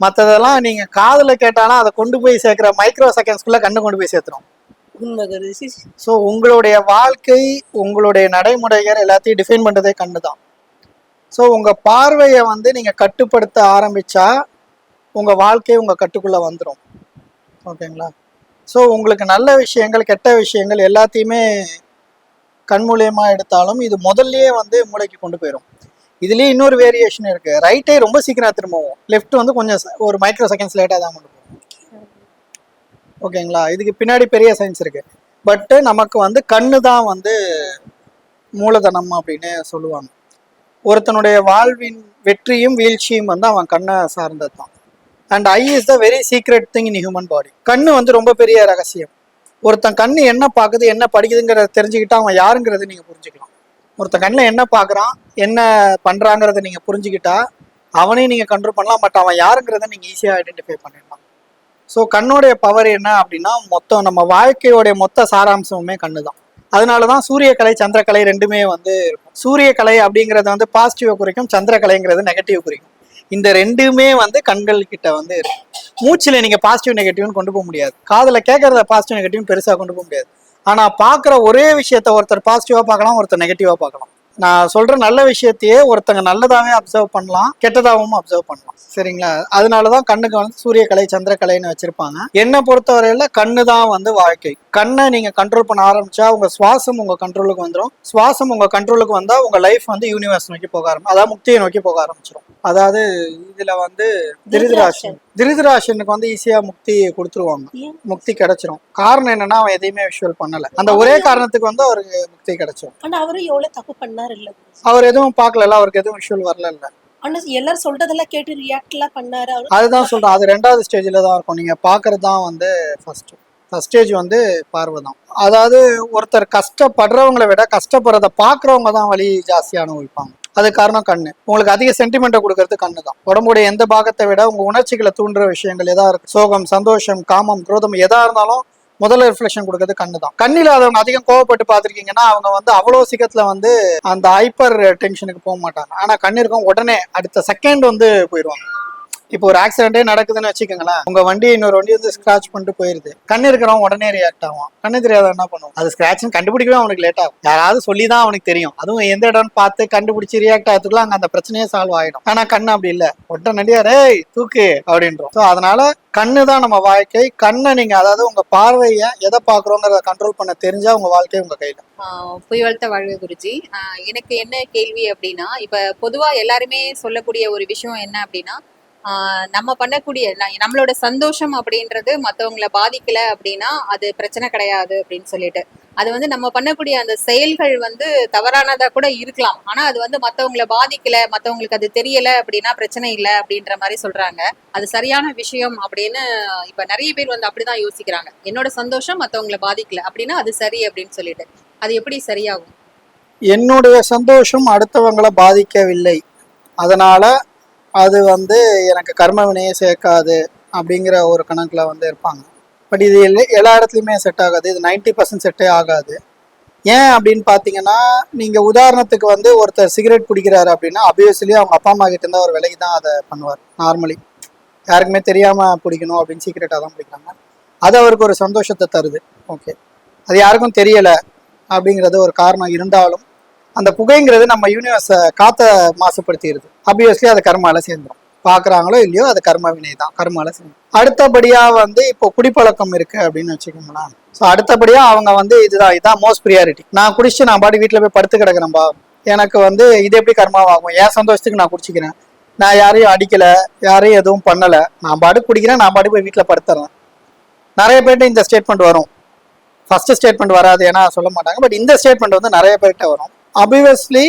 மற்றதெல்லாம் நீங்க காதுல கேட்டாலும் அதை கொண்டு போய் சேர்க்கிற மைக்ரோ செகண்ட்ஸ்குள்ள கண்ணு கொண்டு போய் சேர்த்துரும். ஸோ உங்களுடைய வாழ்க்கை, உங்களுடைய நடைமுறைகள் எல்லாத்தையும் டிஃபைன் பண்றதே கண்ணு தான். ஸோ உங்க பார்வையை வந்து நீங்க கட்டுப்படுத்த ஆரம்பிச்சா உங்க வாழ்க்கை உங்க கட்டுக்குள்ள வந்துடும். ஓகேங்களா? ஸோ உங்களுக்கு நல்ல விஷயங்கள் கெட்ட விஷயங்கள் எல்லாத்தையுமே கண் மூலியமா எடுத்தாலும் இது முதல்லயே வந்து மூளைக்கு கொண்டு போயிடும். இதுலயே இன்னொரு வேரியேஷன் இருக்கு. ரைட்டே ரொம்ப சீக்கிரம் திரும்பவும், லெஃப்ட் வந்து கொஞ்சம் ஒரு மைக்ரோ செகண்ட்ஸ் லேட்டாக தான் கொண்டு போகும். ஓகேங்களா? இதுக்கு பின்னாடி பெரிய சயின்ஸ் இருக்கு. பட் நமக்கு வந்து கண்ணு தான் வந்து மூலதனம் அப்படின்னு சொல்லுவாங்க. ஒருத்தனுடைய வாழ்வின் வெற்றியும் வீழ்ச்சியும் வந்து அவன் கண்ணை சார்ந்தது தான். And I is the very secret thing in human body. கண்ணு வந்து ரொம்ப பெரிய ரகசியம். ஒருத்தன் கண்ணு என்ன பார்க்குது, என்ன படிக்குதுங்கிறத தெரிஞ்சுக்கிட்டா அவன் யாருங்கிறத நீங்க புரிஞ்சுக்கலாம். ஒருத்தன் கண்ணில் என்ன பார்க்குறான், என்ன பண்றாங்கிறத நீங்க புரிஞ்சுக்கிட்டா அவனையும் நீங்க கண்ட்ரோல் பண்ணலாம். பட் அவன் யாருங்கிறத நீங்க ஈஸியாக ஐடென்டிஃபை பண்ணிடலாம். ஸோ கண்ணுடைய பவர் என்ன அப்படின்னா, மொத்தம் நம்ம வாழ்க்கையோடைய மொத்த சாராம்சமுமே கண்ணு தான். அதனாலதான் சூரியக்கலை சந்திரக்கலை ரெண்டுமே வந்து இருக்கும். சூரியக்கலை அப்படிங்கிறது வந்து பாசிட்டிவை குறிக்கும், சந்திரக்கலைங்கிறது நெகட்டிவ் குறிக்கும். இந்த ரெண்டுமே வந்து கண்கள் கிட்ட வந்து இருக்கு. மூச்சுல நீங்க பாசிட்டிவ் நெகட்டிவ்னு கொண்டு போக முடியாது. காதுல கேட்கறத பாசிட்டிவ் நெகட்டிவ் பெருசா கொண்டு போக முடியாது. ஆனா பாக்குற ஒரே விஷயத்த ஒருத்தர் பாசிட்டிவா பார்க்கலாம், ஒருத்தர் நெகட்டிவா பார்க்கலாம். நான் சொல்ற நல்ல விஷயத்தையே ஒருத்தங்க நல்லதாவே அப்சர்வ் பண்ணலாம், கெட்டதாகவும் அப்சர்வ் பண்ணலாம். சரிங்களா? அதனாலதான் கண்ணுக்கு வந்து சூரியக்கலை சந்திரக்கலைன்னு வச்சிருப்பாங்க. என்னை பொறுத்தவரையில கண்ணு தான் வந்து வாழ்க்கை. கண்ணை நீங்க கண்ட்ரோல் பண்ண ஆரம்பிச்சா உங்க சுவாசம் உங்க கண்ட்ரோலுக்கு வந்துடும். சுவாசம் உங்க கண்ட்ரோலுக்கு வந்தா உங்க லைஃப் வந்து யூனிவர்ஸ் நோக்கி போக ஆரம்பிக்கும், அதாவது முக்தியை நோக்கி போக ஆரம்பிச்சிடும். அதாவது இதுல வந்து திருதராஷனுக்கு வந்து ஈஸியா முக்தி கொடுத்துருவாங்க, முக்தி கிடைச்சிரும். காரணம் என்னன்னா அவன் எதையுமே விஷுவல் பண்ணல. அந்த ஒரே காரணத்துக்கு வந்து அவருக்கு முக்தி கிடைச்சிடும். ஆனா அவரு எவ்வளவு தப்பு பண்ணாரு இல்ல? அவர் எதுவும் பார்க்கல, அவருக்கு எதுவும் விஷுவல் வரல. ஆனா எல்லாரும் சொல்றதெல்லாம் கேட்டு ரியாக்ட் எல்லாம் பண்ணாரு. அதுதான் சொல்றேன், அது 2வது ஸ்டேஜ்ல தான் இருக்கும். நீங்க பாக்குறது தான் வந்து ஃபர்ஸ்ட் ஸ்டேஜ் வந்து பார்வை தான். அதாவது ஒருத்தர் கஷ்டப்படுறவங்களை விட கஷ்டப்படுறத பாக்குறவங்க தான் வலி ஜாஸ்தியா அனுபவிப்பாங்க. அது காரணம் கண்ணு. உங்களுக்கு அதிக சென்டிமெண்ட்டை கொடுக்கறது கண்ணு தான். உடம்புடைய எந்த பாகத்தை விட உங்க உணர்ச்சிகளை தூண்டுற விஷயங்கள் எதா இருக்கு, சோகம், சந்தோஷம், காமம், குரோதம் எதா இருந்தாலும் முதல்ல ரிஃப்ளெக்ஷன் கொடுக்கறது கண்ணு தான். கண்ணு இல்லாதவங்க அதிகம் கோவப்பட்டு பார்த்துருக்கீங்கன்னா அவங்க வந்து அவ்வளோ சீக்கிரத்துல வந்து அந்த ஹைப்பர் டென்ஷனுக்கு போக மாட்டாங்க. ஆனா கண்ணு இருக்கும் உடனே அடுத்த செகண்ட் வந்து போயிடுவாங்க. இப்போ ஒரு ஆக்சிடென்டே நடக்குதுன்னு வச்சுக்கோங்களேன், உங்க வண்டி இன்னொரு வண்டி வந்து ஸ்கிராச் பண்ணிட்டு போயிருது, கண்ணு இருக்கிறவன் உடனே ரியாக்ட் ஆகும். கண்ணு தெரியாத என்ன பண்ணுவோம், அது ஸ்கிராச்னு கண்டுபிடிக்கவே அவனுக்கு லேட் ஆகும். யாராவது சொல்லி தான் அவனுக்கு தெரியும். அதுவும் எந்த இடம்னு பார்த்து கண்டுபிடிச்சி ரியாக்ட் ஆகிறதுக்குள்ள அங்க அந்த பிரச்சனையே சால்வ் ஆயிடும். ஆனா கண்ணு அப்படி இல்லை, உடனடியா ரேய் தூக்கு அப்படின்றோம். ஸோ அதனால கண்ணு தான் நம்ம வாழ்க்கை. கண்ணை நீங்க அதாவது உங்க பார்வையை எதை பாக்குறோங்கிறத கண்ட்ரோல் பண்ண தெரிஞ்சா உங்க வாழ்க்கை உங்க கையில. புயல்த்த வாழ்க குருஜி. எனக்கு என்ன கேள்வி அப்படின்னா, இப்ப பொதுவா எல்லாருமே சொல்லக்கூடிய ஒரு விஷயம் என்ன அப்படின்னா, நம்ம பண்ணக்கூடிய நம்மளோட சந்தோஷம் அப்படின்றது மற்றவங்களை பாதிக்கல அப்படின்னா அது பிரச்சனை கிடையாது அப்படின்னு சொல்லிட்டு, அது வந்து நம்ம பண்ணக்கூடிய அந்த செயல்கள் வந்து தவறானதா கூட இருக்கலாம், ஆனா அது வந்து மற்றவங்களை பாதிக்கல, மற்றவங்களுக்கு அது தெரியல அப்படின்னா பிரச்சனை இல்லை அப்படின்ற மாதிரி சொல்றாங்க. அது சரியான விஷயம் அப்படின்னு இப்ப நிறைய பேர் வந்து அப்படிதான் யோசிக்கிறாங்க. என்னோட சந்தோஷம் மற்றவங்களை பாதிக்கல அப்படின்னா அது சரி அப்படின்னு சொல்லிட்டு, அது எப்படி சரியாகும்? என்னுடைய சந்தோஷம் அடுத்தவங்களை பாதிக்கவில்லை, அதனால அது வந்து எனக்கு கர்ம வினையை சேர்க்காது அப்படிங்கிற ஒரு கணக்கில் வந்து இருப்பாங்க. பட் இது எல்லா இடத்துலையுமே செட் ஆகாது. இது 90% செட்டே ஆகாது. ஏன் அப்படின்னு பார்த்தீங்கன்னா, நீங்கள் உதாரணத்துக்கு வந்து ஒருத்தர் சிகரெட் குடிக்கிறாரு அப்படின்னா அபியஸ்லி அவங்க அப்பா அம்மா கிட்ட இருந்தால் ஒரு விலைக்கு தான் அதை பண்ணுவார். நார்மலி யாருக்குமே தெரியாமல் பிடிக்கணும் அப்படின்னு சீக்கிரட்டாக தான் பிடிக்கிறாங்க. அது அவருக்கு ஒரு சந்தோஷத்தை தருது. ஓகே, அது யாருக்கும் தெரியலை அப்படிங்கிறது ஒரு காரணம் இருந்தாலும் அந்த புகைங்கிறது நம்ம யூனிவர்ஸை காற்ற மாசுபடுத்திடுது. அபியஸ்லி அது கர்மால சேர்ந்துடும். பார்க்குறாங்களோ இல்லையோ அது கர்ம வினை தான், கர்மால சேர்ந்துடும். அடுத்தபடியாக வந்து இப்போ குடிப்பழக்கம் இருக்குது அப்படின்னு வச்சுக்கோங்களேன். ஸோ அடுத்தபடியாக அவங்க வந்து இதுதான் மோஸ்ட் ப்ரியாரிட்டி. நான் குடிச்சு நான் பாடி வீட்டில் போய் படுத்து கிடக்கிறேன்பா, எனக்கு வந்து இது எப்படி கர்மாவாகும், என் சந்தோஷத்துக்கு நான் குடிச்சிக்கிறேன், நான் யாரையும் அடிக்கலை, யாரையும் எதுவும் பண்ணலை, நான் பாடு குடிக்கிறேன், நான் பாடு போய் வீட்டில் படுத்துறேன். நிறைய பேர்கிட்ட இந்த ஸ்டேட்மெண்ட் வரும். ஃபர்ஸ்ட் ஸ்டேட்மெண்ட் வராது, ஏன்னா சொல்ல மாட்டாங்க. பட் இந்த ஸ்டேட்மெண்ட் வந்து நிறைய பேர்கிட்ட வரும். அபியஸ்லி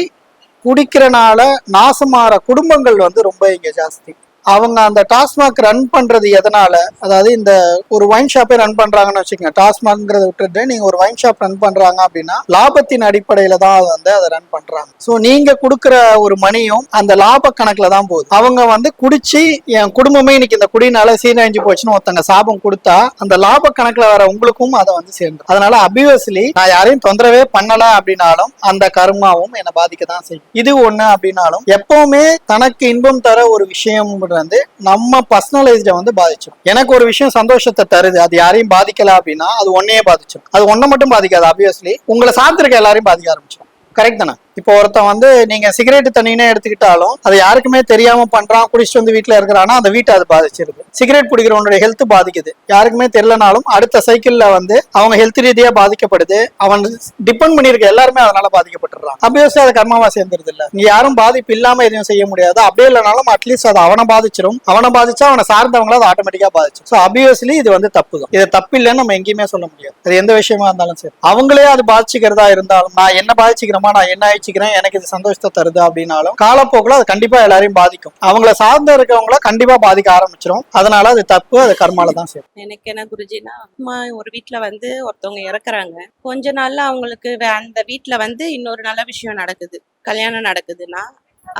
குடிக்கிறனால நாசமாற குடும்பங்கள் வந்து ரொம்ப இங்கே ஜாஸ்தி. அவங்க அந்த டாஸ்மாக் ரன் பண்றது எதனால, அதாவது இந்த ஒரு ஒயின் ஷாப்பே ரன் பண்றாங்கன்னு வச்சுக்கோங்க, டாஸ்மாக்ங்கிறத விட்டுட்டு நீங்க ஒரு ஒயின் ஷாப் ரன் பண்றாங்க அப்படின்னா லாபத்தின் அடிப்படையில தான் வந்து அதை ரன் பண்றாங்க. ஸோ நீங்க கொடுக்குற ஒரு மணியும் அந்த லாப கணக்குல தான் போகுது. அவங்க வந்து குடிச்சு என் குடும்பமே இன்னைக்கு இந்த குடினால சீரழிஞ்சு போச்சுன்னு ஒருத்தங்க சாபம் கொடுத்தா அந்த லாப கணக்குல வர உங்களுக்கும் அதை வந்து சேர்ந்து. அதனால அபியஸ்லி நான் யாரையும் தொந்தரவே பண்ணல அப்படின்னாலும் அந்த கர்மாவும் என்னை பாதிக்க தான் செய்யும். இது ஒண்ணு அப்படின்னாலும் எப்பவுமே தனக்கு இன்பம் தர ஒரு விஷயம் வந்து நம்ம பர்சனலைஸ்ட வந்து பாதிச்சிடும். எனக்கு ஒரு விஷயம் சந்தோஷத்தை தருது, அது யாரையும் பாதிக்கல அப்படின்னா அது ஒன்னையே பாதிச்சிடும். அது ஒன்னை மட்டும் பாதிக்காது, ஆப்வியஸ்லி உங்களை சார்ந்திருக்க எல்லாரையும் பாதிக்க ஆரம்பிச்சிடும். கரெக்ட் தானே? இப்போ ஒருத்தன் வந்து நீங்க சிகரெட் தண்ணினே எடுத்துக்கிட்டாலும் அது யாருக்குமே தெரியாம பண்றான், குடிச்சிட்டு வந்து வீட்டுல இருக்கிறான்னா அந்த வீட்டை அது பாதிச்சிருது. சிகரெட் குடிக்கிறவனுடைய ஹெல்த் பாதிக்குது, யாருக்குமே தெரியலனாலும் அடுத்த சைக்கிள்ல வந்து அவங்க ஹெல்த் ரீதியா பாதிக்கப்படுது. அவன் டிபெண்ட் பண்ணிருக்க எல்லாருமே அதனால பாதிக்கப்பட்டுறான். அபியஸ்லி அது கர்மாவா சேர்ந்துருது. இல்ல இங்க யாரும் பாதிப்பு இல்லாம எதுவும் செய்ய முடியாது. அப்படியே இல்லைனாலும் அட்லீஸ்ட் அது அவனை பாதிச்சிடும். அவனை பாதிச்சா அவனை சார்ந்தவங்கள அது ஆட்டோமேட்டிக்கா பாதிச்சிடும். ஸோ அபியஸ்லி இது வந்து தப்பு தான். இது தப்பு இல்லைன்னு நம்ம எங்கேயுமே சொல்ல முடியாது. அது எந்த விஷயமா இருந்தாலும் சரி, அவங்களே அது பாதிச்சுக்கிறதா இருந்தாலும் நான் என்ன பாதிச்சுக்கிறோமா, நான் என்ன எனக்கு இது சந்தோஷத்தை தருது அப்படின்னாலும் காலப்போக்குல அது கண்டிப்பா எல்லாரையும் பாதிக்கும். அவங்கள சார்ந்த இருக்கவங்கள கண்டிப்பா பாதிக்க ஆரம்பிச்சிடும். அதனால அது தப்பு, அது கர்மால தான் சரி. எனக்கு என்ன குருஜினா, அம்மா ஒரு வீட்டுல வந்து ஒருத்தவங்க இறக்குறாங்க, கொஞ்ச நாள்ல அவங்களுக்கு அந்த வீட்டுல வந்து இன்னொரு நல்ல விஷயம் நடக்குது, கல்யாணம் நடக்குதுன்னா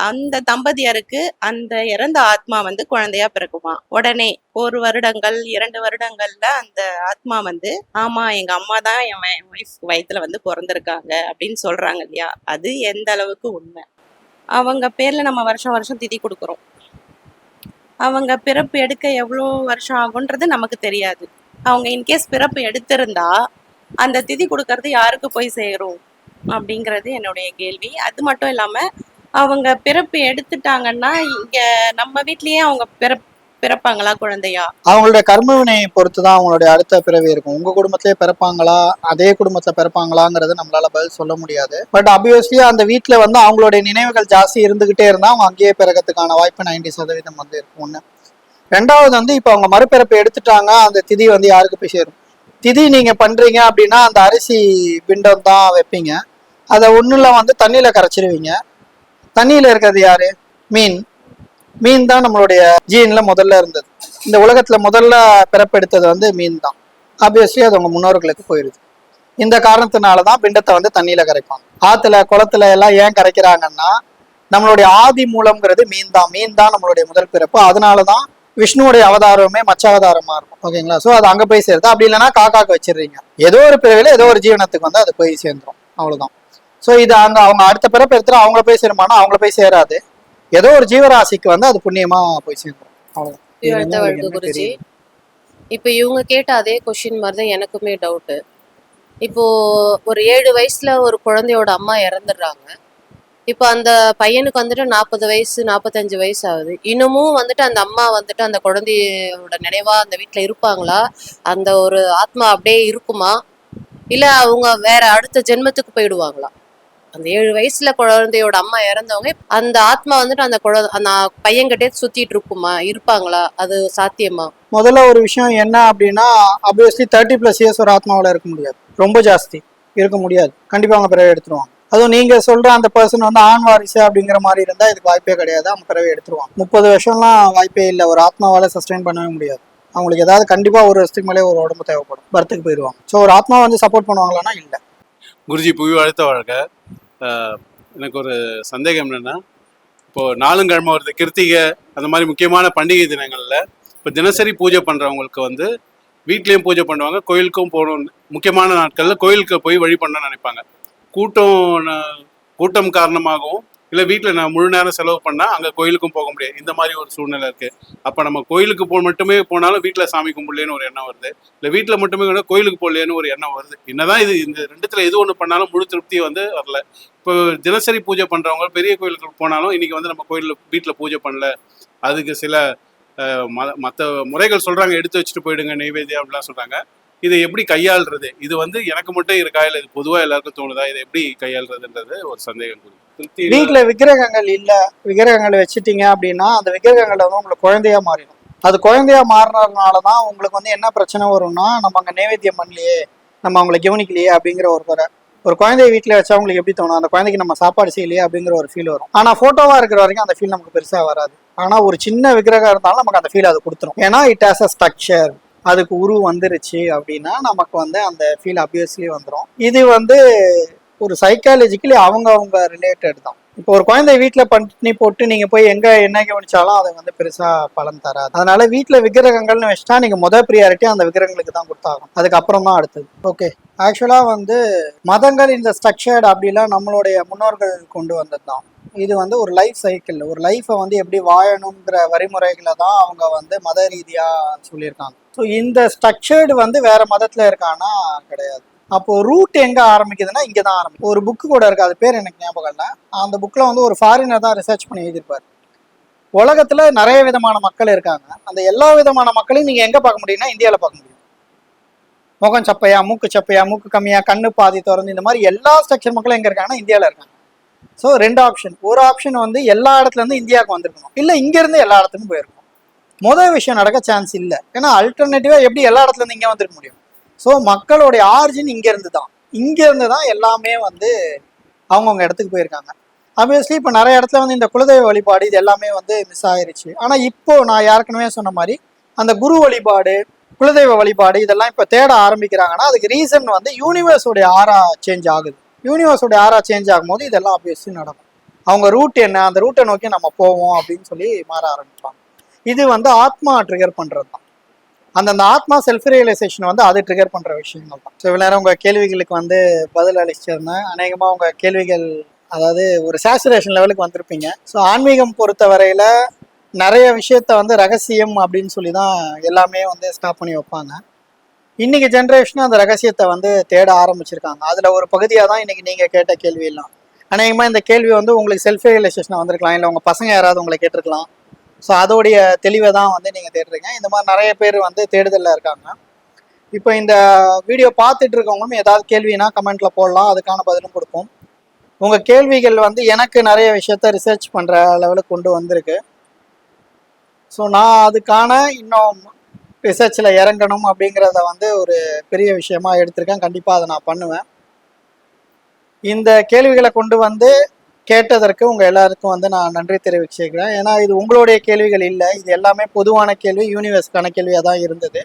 அந்த தம்பதியருக்கு அந்த இறந்த ஆத்மா வந்து குழந்தையா பிறக்குமா. உடனே 1 வருடங்கள் 2 வருடங்கள்ல அந்த ஆத்மா வந்து ஆமா எங்க அம்மா தான் என் ஒய்ஃப் வயித்துல வந்து பிறந்திருக்காங்க அப்படின்னு சொல்றாங்க இல்லையா, அது எந்த அளவுக்கு உண்மை. அவங்க பேர்ல நம்ம வருஷம் வருஷம் திதி கொடுக்குறோம். அவங்க பிறப்பு எடுக்க எவ்வளோ வருஷம் ஆகுன்றது நமக்கு தெரியாது. அவங்க இன்கேஸ் பிறப்பு எடுத்திருந்தா அந்த திதி கொடுக்கறது யாருக்கு போய் சேரும் அப்படிங்கிறது என்னுடைய கேள்வி. அது மட்டும் இல்லாம அவங்க பிறப்பு எடுத்துட்டாங்கன்னா இங்க நம்ம வீட்லயே அவங்க பிறப்பாங்களா குழந்தையா? அவங்களுடைய கர்ம வினையை பொறுத்து தான் அவங்களுடைய அடுத்த பிறவி இருக்கும். உங்க குடும்பத்திலே பிறப்பாங்களா, அதே குடும்பத்துல பிறப்பாங்களாங்கிறது நம்மளால பதில் சொல்ல முடியாது. பட் அபியஸ்லி அந்த வீட்டுல வந்து அவங்களுடைய நினைவுகள் ஜாஸ்தி இருந்துகிட்டே இருந்தா அவங்க அங்கேயே பிறக்கிறதுக்கான வாய்ப்பு 90% வந்து இருக்கும். ஒண்ணு. ரெண்டாவது வந்து இப்ப அவங்க மறுபிறப்பு எடுத்துட்டாங்க, அந்த திதி வந்து யாருக்கு போய் சேரும்? திதி நீங்க பண்றீங்க அப்படின்னா அந்த அரிசி பிண்டம் தான் வைப்பீங்க, அதை ஒண்ணுல வந்து தண்ணியில கரைச்சிருவீங்க. தண்ணியில இருக்கிறது யாரு? மீன் தான் நம்மளுடைய ஜீன்ல முதல்ல இருந்தது. இந்த உலகத்துல முதல்ல பிறப்பெடுத்தது வந்து மீன் தான். ஆப்வியஸ்லி அது உங்க முன்னோர்களுக்கு போயிருது. இந்த காரணத்தினாலதான் பிண்டத்தை வந்து தண்ணியில கரைப்பாங்க. ஆத்துல குளத்துல எல்லாம் ஏன் கரைக்கிறாங்கன்னா நம்மளுடைய ஆதி மூலம்ங்கிறது மீன் தான் நம்மளுடைய முதல் பிறப்பு. அதனாலதான் விஷ்ணுவோடைய அவதாரமே மச்ச அவதாரமா இருக்கும். ஓகேங்களா? ஸோ அது அங்கே போய் சேருது. அப்படி இல்லைன்னா காக்காக்கு வச்சிடுறீங்க. ஏதோ ஒரு பிறவில ஏதோ ஒரு ஜீவனத்துக்கு வந்து அது போய் சேர்ந்துடும். அவ்வளவுதான். ஸோ இது அங்கே அவங்க அடுத்த பிறப்பு எடுத்துட்டு அவங்கள போய் சேருமானா அவங்கள போய் சேராது. ஏதோ ஒரு ஜீவராசிக்கு வந்து அது புண்ணியமா போய் சேர்ந்துடும். அவ்வளவுதான். புயழ்த்த வாழ்க குருஜி. இப்போ இவங்க கேட்ட அதே கொஷின் மாதிரி தான் எனக்குமே டவுட்டு. இப்போ ஒரு 7 வயசுல ஒரு குழந்தையோட அம்மா இறந்துடுறாங்க. இப்போ அந்த பையனுக்கு வந்துட்டு 40 வயசு 45 வயசு ஆகுது. இன்னமும் வந்துட்டு அந்த அம்மா வந்துட்டு அந்த குழந்தையோட நினைவா அந்த வீட்டில் இருப்பாங்களா? அந்த ஒரு ஆத்மா அப்படியே இருக்குமா? இல்லை அவங்க வேற அடுத்த ஜென்மத்துக்கு போயிடுவாங்களா? அந்த 7 வயசுல குழந்தையோட அம்மா இறந்தவங்க அந்த ஆத்மா வந்துட்டு அந்த பையன்கிட்டே சுத்திட்டு இருக்குமா? இருப்பாங்களா? அது சாத்தியமா? முதல்ல ஒரு விஷயம் என்ன அப்படின்னா, ஆப்வியஸ்லி 30+ இயர்ஸ் ஒரு ஆத்மாவில் இருக்க முடியாது. ரொம்ப ஜாஸ்தி இருக்க முடியாது. கண்டிப்பாக அவங்க பிறவை எடுத்துருவாங்க. அதுவும் நீங்க சொல்ற அந்த பர்சன் வந்து ஆண் வாரிசு அப்படிங்கிற மாதிரி இருந்தா இதுக்கு வாய்ப்பே கிடையாது. அவங்க பிறவை எடுத்துருவாங்க. 30 வருஷம்லாம் வாய்ப்பே இல்லை. ஒரு ஆத்மாவால சஸ்டெயின் பண்ணவே முடியாது. அவங்களுக்கு ஏதாவது கண்டிப்பா ஒரு வருஷத்துக்கு மேலே ஒரு உடம்பு தேவைப்படும். பர்த்துக்கு போயிடுவாங்க. ஸோ ஒரு ஆத்மா வந்து சப்போர்ட் பண்ணுவாங்களான்னா இல்லை. குருஜி புவி வாழ்த்த வாழ்க. எனக்கு ஒரு சந்தேகம் என்னன்னா, இப்போ நாளுங்கிழமை வருது, கிருத்திகை அந்த மாதிரி முக்கியமான பண்டிகை தினங்களில் இப்போ தினசரி பூஜை பண்ணுறவங்களுக்கு வந்து வீட்லேயும் பூஜை பண்ணுவாங்க, கோயிலுக்கும் போகணும். முக்கியமான நாட்களில் கோயிலுக்கு போய் வழி பண்ணணும்னு நினைப்பாங்க. கூட்டம் காரணமாகவும் இல்லை வீட்டில் நான் முழு நேரம் செலவு பண்ணால் அங்கே கோயிலுக்கும் போக முடியாது. இந்த மாதிரி ஒரு சூழ்நிலை இருக்குது. அப்போ நம்ம கோயிலுக்கு மட்டுமே போனாலும் வீட்டில் சாமி கும்பிடலேன்னு ஒரு எண்ணம் வருது, இல்லை வீட்டில் மட்டுமே கோயிலுக்கு போகலேன்னு ஒரு எண்ணம் வருது. என்னதான் இது இந்த ரெண்டுத்துல எது ஒன்று பண்ணாலும் முழு திருப்தி வந்து வரல. இப்போ தினசரி பூஜை பண்ணுறவங்க பெரிய கோயிலுக்கு போனாலும் இன்னைக்கு வந்து நம்ம வீட்டில் பூஜை பண்ணல, அதுக்கு சில மற்ற முறைகள் சொல்கிறாங்க, எடுத்து வச்சுட்டு போயிடுங்க நெய்வேத்தியம் அப்படிலாம் சொல்கிறாங்க. இதை எப்படி கையாளுறது? இது வந்து எனக்கு மட்டும் இருக்கா, இல்லை இது பொதுவாக எல்லாருக்கும் தோணுதா? இதை எப்படி கையாளுறதுன்றது ஒரு சந்தேகம். வீட்டுல விக்கிரகங்கள் இல்ல, விக்கிரகங்களை வச்சுட்டீங்க அப்படின்னா அந்த விக்கிரகங்கள் வந்து உங்களுக்கு குழந்தையா மாறிடும். அது குழந்தையா மாறினதுனாலதான் உங்களுக்கு வந்து என்ன பிரச்சனை வரும்னா, நம்ம அங்க நைவேத்தியம் பண்ணலையே, நம்ம அவங்களை கவனிக்கலையே அப்படிங்கிற ஒரு குழந்தைய வீட்டுல வச்சா உங்களுக்கு எப்படி தோணும்? அந்த குழந்தைக்கு நம்ம சாப்பாடு செய்யலையே அப்படிங்கிற ஒரு ஃபீல் வரும். ஆனா போட்டோவா இருக்கிற வரைக்கும் அந்த ஃபீல் நமக்கு பெருசா வராது. ஆனா ஒரு சின்ன விக்கிரகம் இருந்தாலும் நமக்கு அந்த ஃபீல் அது கொடுத்துரும். ஏன்னா இட் ஹாஸ் அ ஸ்ட்ரக்சர். அதுக்கு உருவ வந்துருச்சு அப்படின்னா நமக்கு வந்து அந்த ஃபீல் அப்வியஸ்லி வந்துடும். இது வந்து ஒரு சைக்காலஜிக்கலி அவங்க ரிலேட்டட் தான். இப்போ ஒரு குழந்தை வீட்டில் பண்ணி போட்டு நீங்கள் போய் எங்கே என்ன கவனிச்சாலும் அது வந்து பெருசாக பலன் தராது. அதனால வீட்டில் விக்கிரகங்கள்னு வச்சுட்டா நீங்கள் ப்ரியாரிட்டி அந்த விக்கிரகங்களுக்கு தான் கொடுத்தாகும். அதுக்கப்புறம் தான் அடுத்தது. ஓகே, ஆக்சுவலாக வந்து மதங்கள் இந்த ஸ்ட்ரக்சர்டு அப்படிலாம் நம்மளுடைய முன்னோர்கள் கொண்டு வந்தது தான். இது வந்து ஒரு லைஃப் சைக்கிள், ஒரு லைஃப்பை வந்து எப்படி வாழணுங்கிற வழிமுறைகளை தான் அவங்க வந்து மத ரீதியாக சொல்லியிருக்காங்க. ஸோ இந்த ஸ்ட்ரக்சர்டு வந்து வேற மதத்தில் இருக்கான்னா கிடையாது. அப்போ ரூட் எங்க ஆரம்பிக்குதுன்னா இங்கே தான் ஆரம்பிக்கும். ஒரு புக்கு கூட இருக்கு, அது பேர் எனக்கு ஞாபகம் இல்லை. அந்த புக்கில் வந்து ஒரு ஃபாரினர் தான் ரிசர்ச் பண்ணி எழுதியிருப்பார். உலகத்துல நிறைய விதமான மக்கள் இருக்காங்க. அந்த எல்லா விதமான மக்களையும் நீங்க எங்க பார்க்க முடியும்னா இந்தியாவில் பார்க்க முடியும். முகம் சப்பையா, மூக்கு சப்பையா, மூக்கு கம்மியா, கண்ணு பாதி திறந்து, இந்த மாதிரி எல்லா ஸ்ட்ரக்சர் மக்களும் எங்க இருக்காங்கன்னா இந்தியாவில் இருக்காங்க. So 2 option. ஒரு ஆப்ஷன் வந்து எல்லா இடத்துல இருந்து இந்தியாவுக்கு வந்திருக்கணும், இல்லை இங்கேருந்து எல்லா இடத்துக்கும் போயிருக்கணும். முதல் விஷயம் நடக்க சான்ஸ் இல்லை. ஏன்னா அல்டர்னேட்டிவா எப்படி எல்லா இடத்துல இருந்து இங்கே வந்துருக்க முடியும்? ஸோ மக்களுடைய ஆரிஜின் இங்கேருந்து தான். இங்கேருந்து தான் எல்லாமே வந்து அவங்கவுங்க இடத்துக்கு போயிருக்காங்க. ஆப்வியஸ்லி இப்போ நிறைய இடத்துல வந்து இந்த குலதெய்வ வழிபாடு இது எல்லாமே வந்து மிஸ் ஆயிருச்சு. ஆனால் இப்போ நான் ஏற்கனவே சொன்ன மாதிரி அந்த குரு வழிபாடு, குலதெய்வ வழிபாடு இதெல்லாம் இப்போ தேட ஆரம்பிக்கிறாங்கன்னா அதுக்கு ரீசன் வந்து யூனிவர்ஸோடைய ஆரா சேஞ்ச் ஆகுது. யூனிவர்ஸோடைய ஆரா சேஞ்ச் ஆகும்போது இதெல்லாம் ஆப்வியஸ்லி நடக்கும். அவங்க ரூட் என்ன, அந்த ரூட்டை நோக்கி நம்ம போவோம் அப்படின்னு சொல்லி மாற ஆரம்பிப்பாங்க. இது வந்து ஆத்மா ட்ரிகர் பண்ணுறது தான். அந்த ஆத்மா செல்ஃப் ரியலைசேஷன் வந்து அது ட்ரிகர் பண்ணுற விஷயங்கள் தான். ஸோ இவ்வளோ நேரம் உங்கள் கேள்விகளுக்கு வந்து பதில் அளிச்சிருந்தேன். அநேகமாக உங்கள் கேள்விகள் அதாவது ஒரு சேச்சுரேஷன் லெவலுக்கு வந்திருப்பீங்க. ஸோ ஆன்மீகம் பொறுத்த வரையில் நிறைய விஷயத்த வந்து ரகசியம் அப்படின்னு சொல்லி தான் எல்லாமே வந்து ஸ்டாப் பண்ணி வைப்பாங்க. இன்னைக்கு ஜென்ரேஷனும் அந்த ரகசியத்தை வந்து தேட ஆரம்பிச்சிருக்காங்க. அதில் ஒரு பகுதியாக தான் இன்னைக்கு நீங்கள் கேட்ட கேள்வியெல்லாம். அநேகமாக இந்த கேள்வி வந்து உங்களுக்கு செல்ஃப் ரியலைசேஷன் வந்திருக்கலாம், இல்லை உங்கள் பசங்க யாராவது உங்களை கேட்டிருக்கலாம். ஸோ அதோடைய தெளிவை தான் வந்து நீங்கள் தேடுறீங்க. இந்த மாதிரி நிறைய பேர் வந்து தேடுதலில் இருக்காங்க. இப்போ இந்த வீடியோ பார்த்துட்டு இருக்கவங்களும் ஏதாவது கேள்வினா கமெண்ட்ல போடலாம், அதுக்கான பதிலும் கொடுப்போம். உங்கள் கேள்விகள் வந்து எனக்கு நிறைய விஷயத்த ரிசர்ச் பண்ணுற லெவலுக்கு கொண்டு வந்திருக்கு. ஸோ நான் அதுக்கான இன்னும் ரிசர்ச்சில் இறங்கணும் அப்படிங்கிறத வந்து ஒரு பெரிய விஷயமா எடுத்திருக்கேன். கண்டிப்பாக அதை நான் பண்ணுவேன். இந்த கேள்விகளை கொண்டு வந்து கேட்டதற்கு உங்கள் எல்லாருக்கும் வந்து நான் நன்றி தெரிவிச்சுக்கிறேன். ஏன்னா இது உங்களுடைய கேள்விகள் இல்லை, இது எல்லாமே பொதுவான கேள்வி, யூனிவர்ஸ்க்கான கேள்வியாக தான் இருந்தது.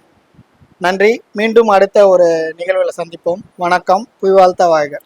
நன்றி. மீண்டும் அடுத்த ஒரு நிகழ்வில் சந்திப்போம். வணக்கம். புவி வாழ்த்த வாழ்க.